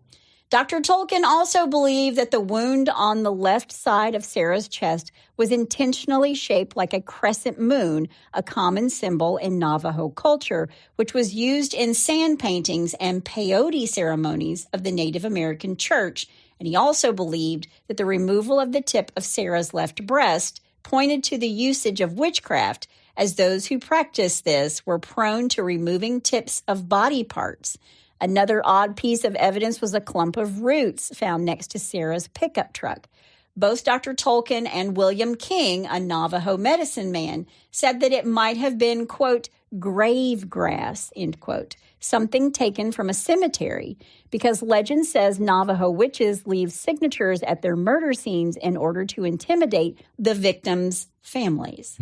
Dr. Tolkien also believed that the wound on the left side of Sarah's chest was intentionally shaped like a crescent moon, a common symbol in Navajo culture, which was used in sand paintings and peyote ceremonies of the Native American church. And he also believed that the removal of the tip of Sarah's left breast pointed to the usage of witchcraft, as those who practiced this were prone to removing tips of body parts. Another odd piece of evidence was a clump of roots found next to Sarah's pickup truck. Both Dr. Tolkien and William King, a Navajo medicine man, said that it might have been, quote, grave grass, end quote, something taken from a cemetery, because legend says Navajo witches leave signatures at their murder scenes in order to intimidate the victims' families.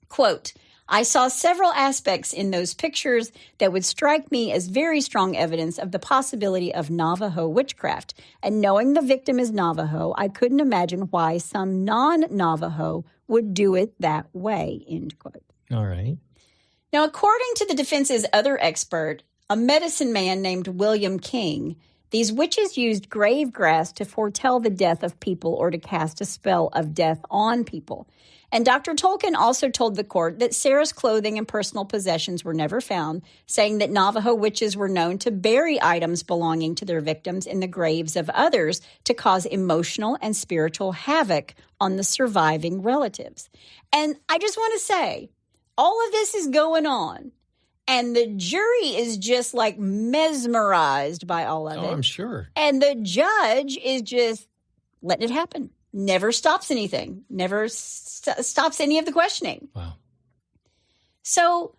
Quote, I saw several aspects in those pictures that would strike me as very strong evidence of the possibility of Navajo witchcraft. And knowing the victim is Navajo, I couldn't imagine why some non-Navajo would do it that way, end quote. All right. Now, according to the defense's other expert, a medicine man named William King, these witches used grave grass to foretell the death of people or to cast a spell of death on people. And Dr. Tolkien also told the court that Sarah's clothing and personal possessions were never found, saying that Navajo witches were known to bury items belonging to their victims in the graves of others to cause emotional and spiritual havoc on the surviving relatives. And I just want to say, all of this is going on, and the jury is just like mesmerized by all of it. Oh, I'm sure. And the judge is just letting it happen. Never stops anything, never stops any of the questioning. Wow. So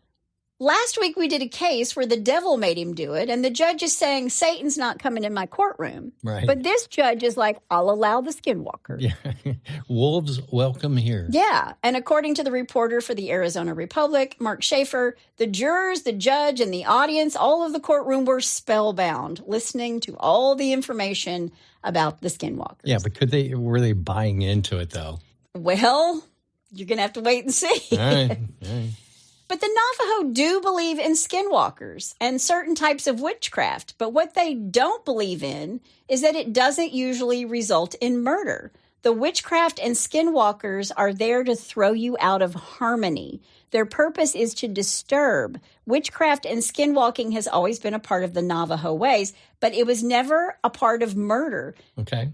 last week we did a case where the devil made him do it, and the judge is saying, Satan's not coming in my courtroom. Right. But this judge is like, I'll allow the skinwalker. Yeah. Wolves welcome here. Yeah. And according to the reporter for the Arizona Republic, Mark Schaefer, the jurors, the judge, and the audience, all of the courtroom were spellbound, listening to all the information about the skinwalkers. Yeah, but were they buying into it, though? Well, you're going to have to wait and see. All right. But the Navajo do believe in skinwalkers and certain types of witchcraft. But what they don't believe in is that it doesn't usually result in murder. The witchcraft and skinwalkers are there to throw you out of harmony. Their purpose is to disturb. Witchcraft and skinwalking has always been a part of the Navajo ways, but it was never a part of murder. Okay.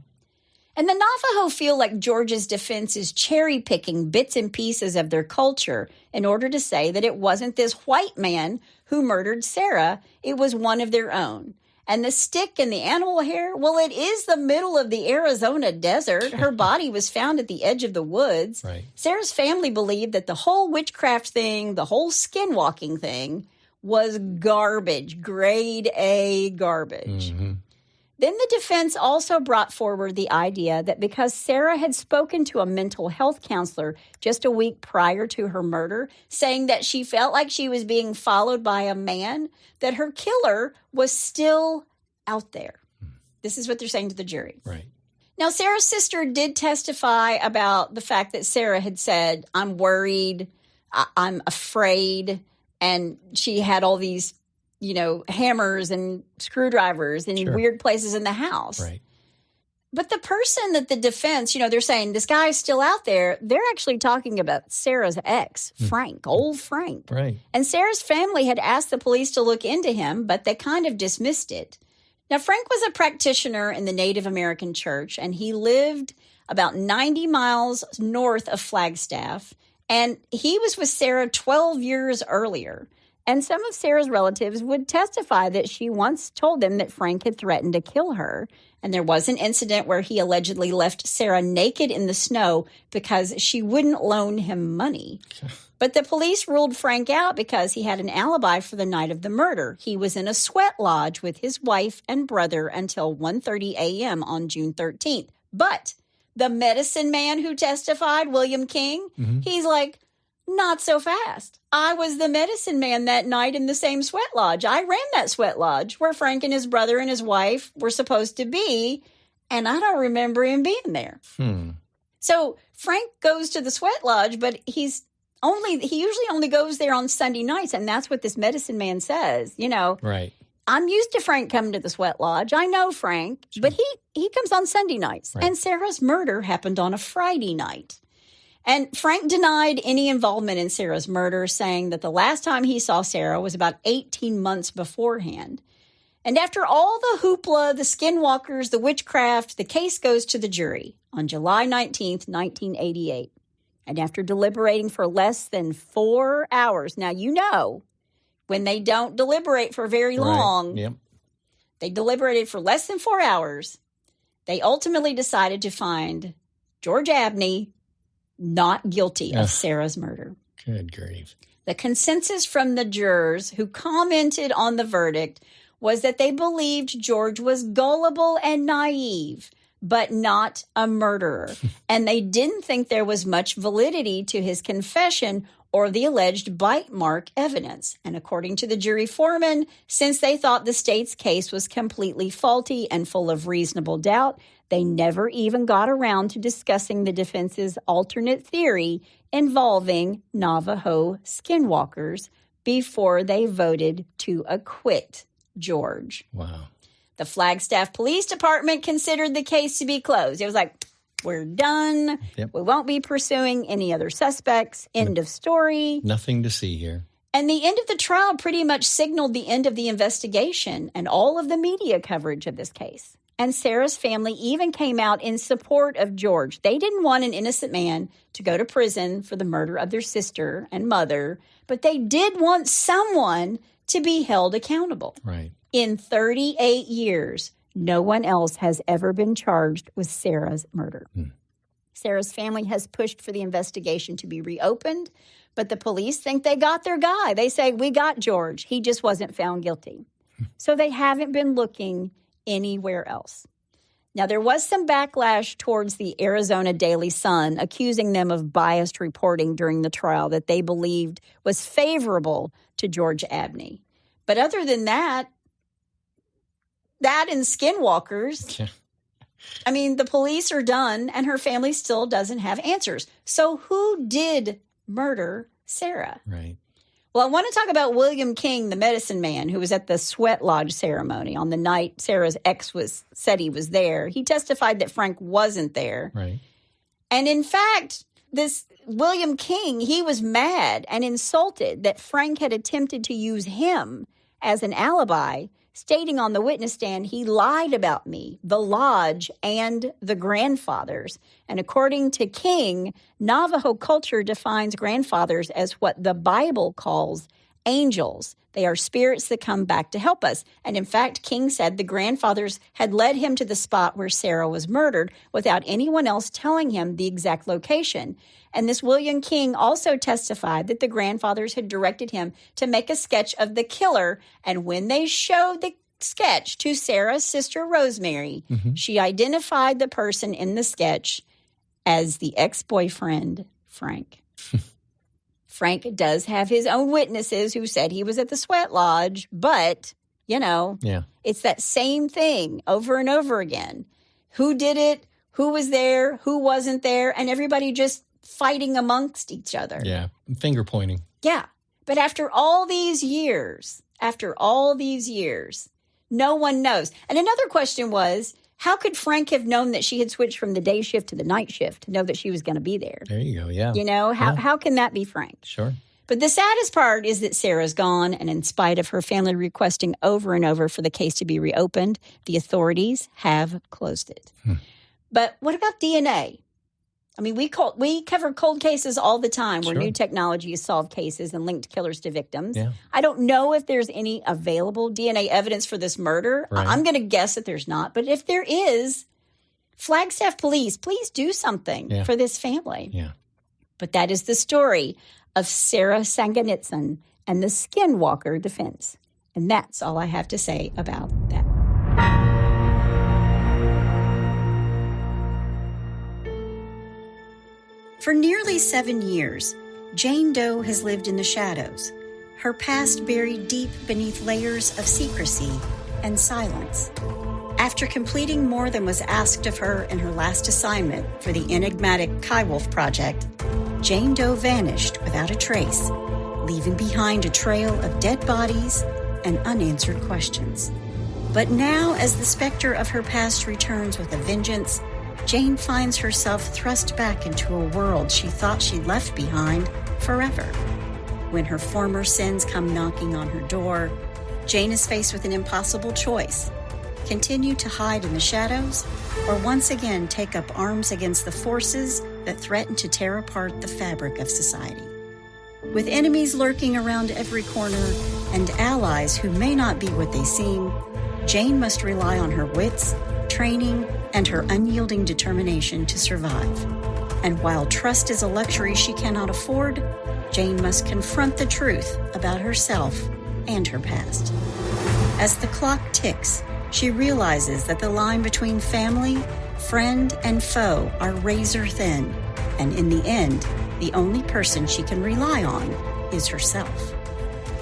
And the Navajo feel like George's defense is cherry-picking bits and pieces of their culture in order to say that it wasn't this white man who murdered Sarah, it was one of their own. And the stick and the animal hair, well, it is the middle of the Arizona desert. Her body was found at the edge of the woods. Right. Sarah's family believed that the whole witchcraft thing, the whole skinwalking thing, was garbage, grade A garbage. Mm-hmm. Then the defense also brought forward the idea that because Sarah had spoken to a mental health counselor just a week prior to her murder, saying that she felt like she was being followed by a man, that her killer was still out there. This is what they're saying to the jury. Right. Now, Sarah's sister did testify about the fact that Sarah had said, I'm worried, I'm afraid, and she had all these hammers and screwdrivers in weird places in the house. Right. But the person that the defense, they're saying this guy's still out there, they're actually talking about Sarah's ex, Frank, old Frank. Right. And Sarah's family had asked the police to look into him, but they kind of dismissed it. Now, Frank was a practitioner in the Native American church, and he lived about 90 miles north of Flagstaff, and he was with Sarah 12 years earlier. And some of Sarah's relatives would testify that she once told them that Frank had threatened to kill her. And there was an incident where he allegedly left Sarah naked in the snow because she wouldn't loan him money. But the police ruled Frank out because he had an alibi for the night of the murder. He was in a sweat lodge with his wife and brother until 1:30 a.m. on June 13th. But the medicine man who testified, William King, he's like, not so fast. I was the medicine man that night in the same sweat lodge. I ran that sweat lodge where Frank and his brother and his wife were supposed to be, and I don't remember him being there. So Frank goes to the sweat lodge, but he usually only goes there on Sunday nights, and that's what this medicine man says. Right. I'm used to Frank coming to the sweat lodge. I know Frank, but he comes on Sunday nights. Right. And Sarah's murder happened on a Friday night. And Frank denied any involvement in Sarah's murder, saying that the last time he saw Sarah was about 18 months beforehand. And after all the hoopla, the Skinwalkers, the witchcraft, the case goes to the jury on July 19th, 1988. And after deliberating for less than 4 hours, now when they don't deliberate for very long, they deliberated for less than 4 hours, they ultimately decided to find George Abney not guilty of Sarah's murder. Good grief. The consensus from the jurors who commented on the verdict was that they believed George was gullible and naive, but not a murderer. And they didn't think there was much validity to his confession or the alleged bite mark evidence. And according to the jury foreman, since they thought the state's case was completely faulty and full of reasonable doubt, they never even got around to discussing the defense's alternate theory involving Navajo skinwalkers before they voted to acquit George. Wow. The Flagstaff Police Department considered the case to be closed. It was like, we're done. Yep. We won't be pursuing any other suspects. End of story. Nothing to see here. And the end of the trial pretty much signaled the end of the investigation and all of the media coverage of this case. And Sarah's family even came out in support of George. They didn't want an innocent man to go to prison for the murder of their sister and mother, but they did want someone to be held accountable. Right. In 38 years, no one else has ever been charged with Sarah's murder. Sarah's family has pushed for the investigation to be reopened, but the police think they got their guy. They say, we got George. He just wasn't found guilty. So they haven't been looking anywhere else. Now, there was some backlash towards the Arizona Daily Sun, accusing them of biased reporting during the trial that they believed was favorable to George Abney. But other than that and Skinwalkers, I mean, the police are done, and her family still doesn't have answers. So who did murder Sarah? Right. Well, I want to talk about William King, the medicine man, who was at the sweat lodge ceremony on the night Sarah's ex said he was there. He testified that Frank wasn't there. Right. And in fact, this William King, he was mad and insulted that Frank had attempted to use him as an alibi, stating on the witness stand, he lied about me, the lodge, and the grandfathers. And according to King, Navajo culture defines grandfathers as what the Bible calls angels. They are spirits that come back to help us. And in fact, King said the grandfathers had led him to the spot where Sarah was murdered without anyone else telling him the exact location. And this William King also testified that the grandfathers had directed him to make a sketch of the killer. And when they showed the sketch to Sarah's sister, Rosemary, she identified the person in the sketch as the ex-boyfriend, Frank. Frank does have his own witnesses who said he was at the sweat lodge, but, it's that same thing over and over again. Who did it? Who was there? Who wasn't there? And everybody just fighting amongst each other. Yeah, finger pointing. Yeah, but after all these years, no one knows. And another question was, how could Frank have known that she had switched from the day shift to the night shift to know that she was going to be there? There you go, yeah. How can that be Frank? Sure. But the saddest part is that Sarah's gone, and in spite of her family requesting over and over for the case to be reopened, the authorities have closed it. But what about DNA? I mean, we cover cold cases all the time where Sure. new technology has solved cases and linked killers to victims. Yeah. I don't know if there's any available DNA evidence for this murder. Right. I'm going to guess that there's not. But if there is, Flagstaff police, please do something for this family. Yeah. But that is the story of Sarah Saganitso and the Skinwalker defense. And that's all I have to say about that. For nearly 7 years, Jane Doe has lived in the shadows, her past buried deep beneath layers of secrecy and silence. After completing more than was asked of her in her last assignment for the enigmatic Kaiwolf project, Jane Doe vanished without a trace, leaving behind a trail of dead bodies and unanswered questions. But now, as the specter of her past returns with a vengeance, Jane finds herself thrust back into a world she thought she'd left behind forever. When her former sins come knocking on her door, Jane is faced with an impossible choice: continue to hide in the shadows, or once again take up arms against the forces that threaten to tear apart the fabric of society. With enemies lurking around every corner and allies who may not be what they seem, Jane must rely on her wits, training, and her unyielding determination to survive. And while trust is a luxury she cannot afford, Jane must confront the truth about herself and her past. As the clock ticks, she realizes that the line between family, friend, and foe are razor thin, and in the end, the only person she can rely on is herself.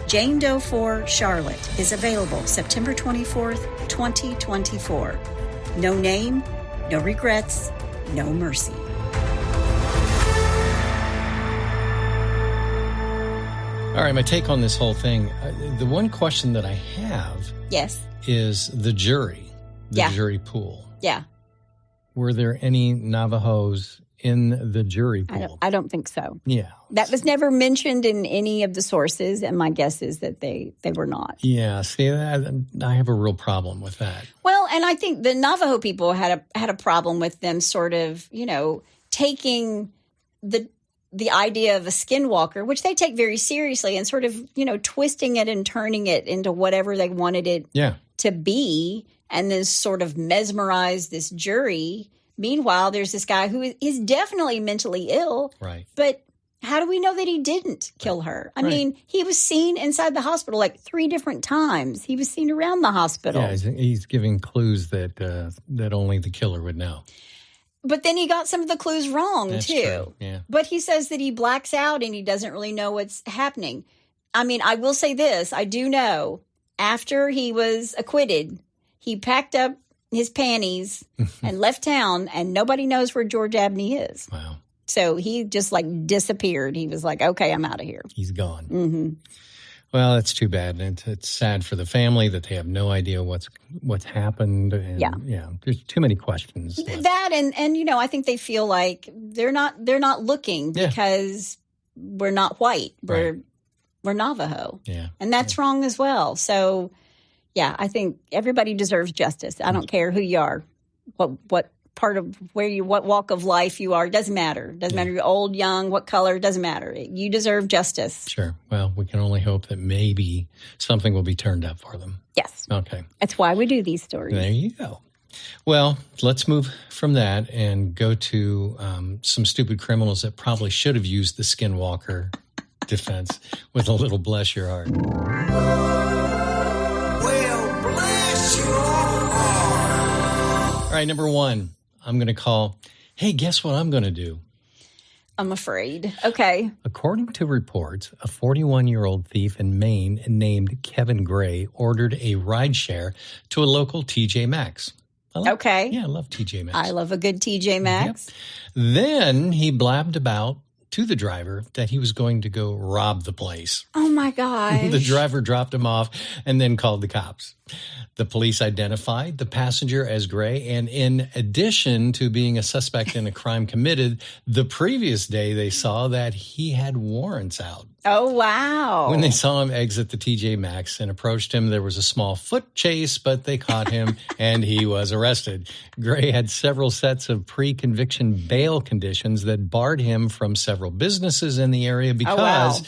Jane Doe 4 Charlotte is available September 24th, 2024. No name, no regrets, no mercy. All right, my take on this whole thing. The one question that I have is the jury, the jury pool. Yeah. Were there any Navajos in the jury pool? I don't think so. Yeah. That was never mentioned in any of the sources, and my guess is that they were not. Yeah, see, I have a real problem with that. Well, and I think the Navajo people had a problem with them sort of, taking the idea of a skinwalker, which they take very seriously, and sort of, twisting it and turning it into whatever they wanted it to be, and then sort of mesmerize this jury. Meanwhile, there's this guy who is definitely mentally ill. Right. But how do we know that he didn't kill her? I mean, he was seen inside the hospital like 3 different times. He was seen around the hospital. Yeah, he's giving clues that only the killer would know. But then he got some of the clues wrong, That's too. True. Yeah. But he says that he blacks out and he doesn't really know what's happening. I mean, I will say this. I do know after he was acquitted, he packed up his panties and left town, and nobody knows where George Abney is. Wow. So he just disappeared. He was like, okay, I'm out of here. He's gone. Mm-hmm. Well, that's too bad. And it's sad for the family that they have no idea what's happened. And, there's too many questions. That and I think they feel like they're not looking because we're not white. We're Navajo. Yeah. And that's wrong as well. So yeah, I think everybody deserves justice. I don't care who you are, what part of what walk of life you are. It doesn't matter. It doesn't matter if you're old, young, what color. It doesn't matter. You deserve justice. Sure. Well, we can only hope that maybe something will be turned up for them. Yes. Okay. That's why we do these stories. There you go. Well, let's move from that and go to some stupid criminals that probably should have used the Skinwalker defense with a little bless your heart. Well, bless your heart. All right, number 1, I'm going to call, hey, guess what I'm going to do? I'm afraid. Okay. According to reports, a 41-year-old thief in Maine named Kevin Gray ordered a rideshare to a local TJ Maxx. Okay. Yeah, I love TJ Maxx. I love a good TJ Maxx. Yep. Then he blabbed about to the driver that he was going to go rob the place. Oh, my gosh. The driver dropped him off and then called the cops. The police identified the passenger as Gray, and in addition to being a suspect in a crime committed the previous day, they saw that he had warrants out. Oh, wow. When they saw him exit the TJ Maxx and approached him, there was a small foot chase, but they caught him and he was arrested. Gray had several sets of pre-conviction bail conditions that barred him from several businesses in the area because,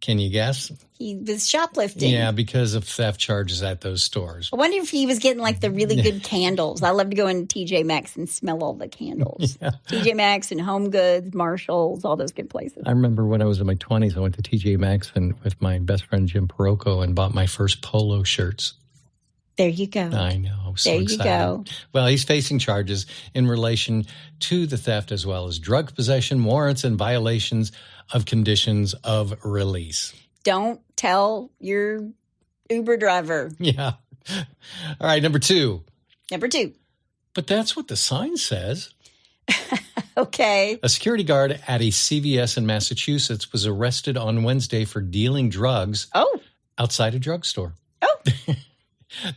can you guess? He was shoplifting. Yeah, because of theft charges at those stores. I wonder if he was getting like the really good candles. I love to go into TJ Maxx and smell all the candles. Yeah. TJ Maxx and Home Goods, Marshalls, all those good places. I remember when I was in my 20s, I went to TJ Maxx and with my best friend Jim Parocco and bought my first polo shirts. There you go. I know. I was so There excited. you go. Well, he's facing charges in relation to the theft as well as drug possession, warrants, and violations of conditions of release. Don't tell your Uber driver. Yeah. All right, number 2. Number 2. But that's what the sign says. Okay. A security guard at a CVS in Massachusetts was arrested on Wednesday for dealing drugs outside a drugstore. Oh.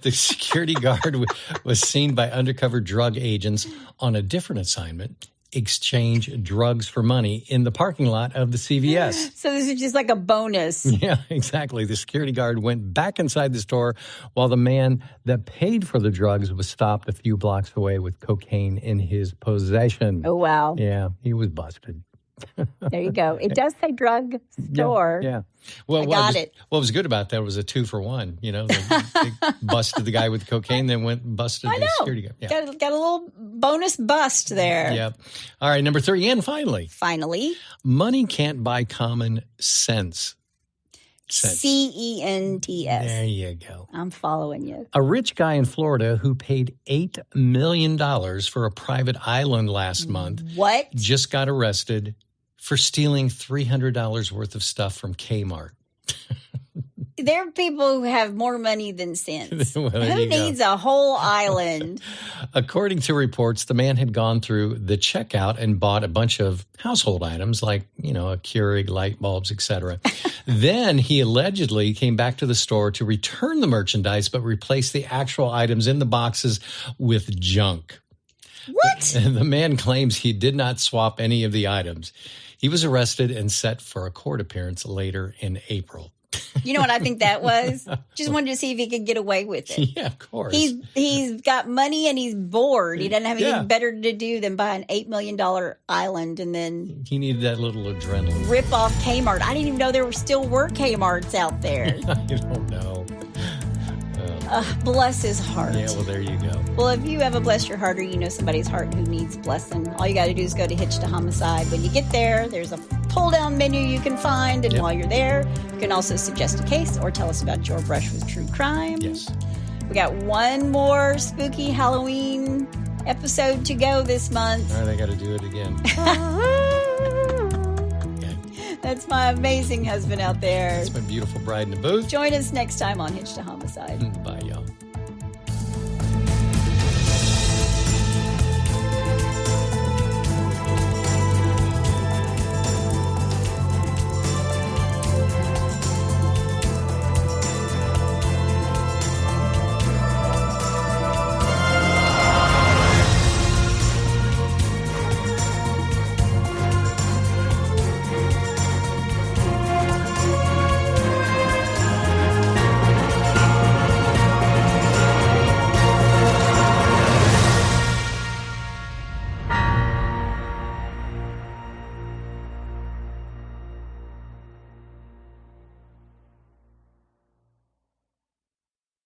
The security guard was seen by undercover drug agents on a different assignment, exchange drugs for money in the parking lot of the CVS. So this is just like a bonus. Yeah, exactly. The security guard went back inside the store while the man that paid for the drugs was stopped a few blocks away with cocaine in his possession. Oh, wow. Yeah, he was busted. There you go. It does say drug store. Yeah. Well, what was good about that was a 2-for-1. You know, they busted the guy with the cocaine, then went and busted the security guard. Yeah. Got a little bonus bust there. Yep. All right, number 3, and finally. Money can't buy common sense. CENTS. There you go. I'm following you. A rich guy in Florida who paid $8 million for a private island last month just got arrested for stealing $300 worth of stuff from Kmart. There are people who have more money than sense. Well, who needs a whole island? According to reports, the man had gone through the checkout and bought a bunch of household items like, you know, a Keurig, light bulbs, etc. Then he allegedly came back to the store to return the merchandise, but replaced the actual items in the boxes with junk. What? The man claims he did not swap any of the items. He was arrested and set for a court appearance later in April. You know what I think that was? Just wanted to see if he could get away with it. Yeah, of course. He's got money and he's bored. He doesn't have anything better to do than buy an $8 million island and then... He needed that little adrenaline. Rip off Kmart. I didn't even know there still were Kmarts out there. I don't know. Bless his heart. Yeah, well, there you go. Well, if you have a bless your heart or you know somebody's heart who needs blessing, all you got to do is go to Hitch to Homicide. When you get there, there's a pull-down menu you can find. And while you're there, you can also suggest a case or tell us about your brush with true crime. Yes. We got one more spooky Halloween episode to go this month. All right, I got to do it again. That's my amazing husband out there. That's my beautiful bride in the booth. Join us next time on Hitch to Homicide. Bye.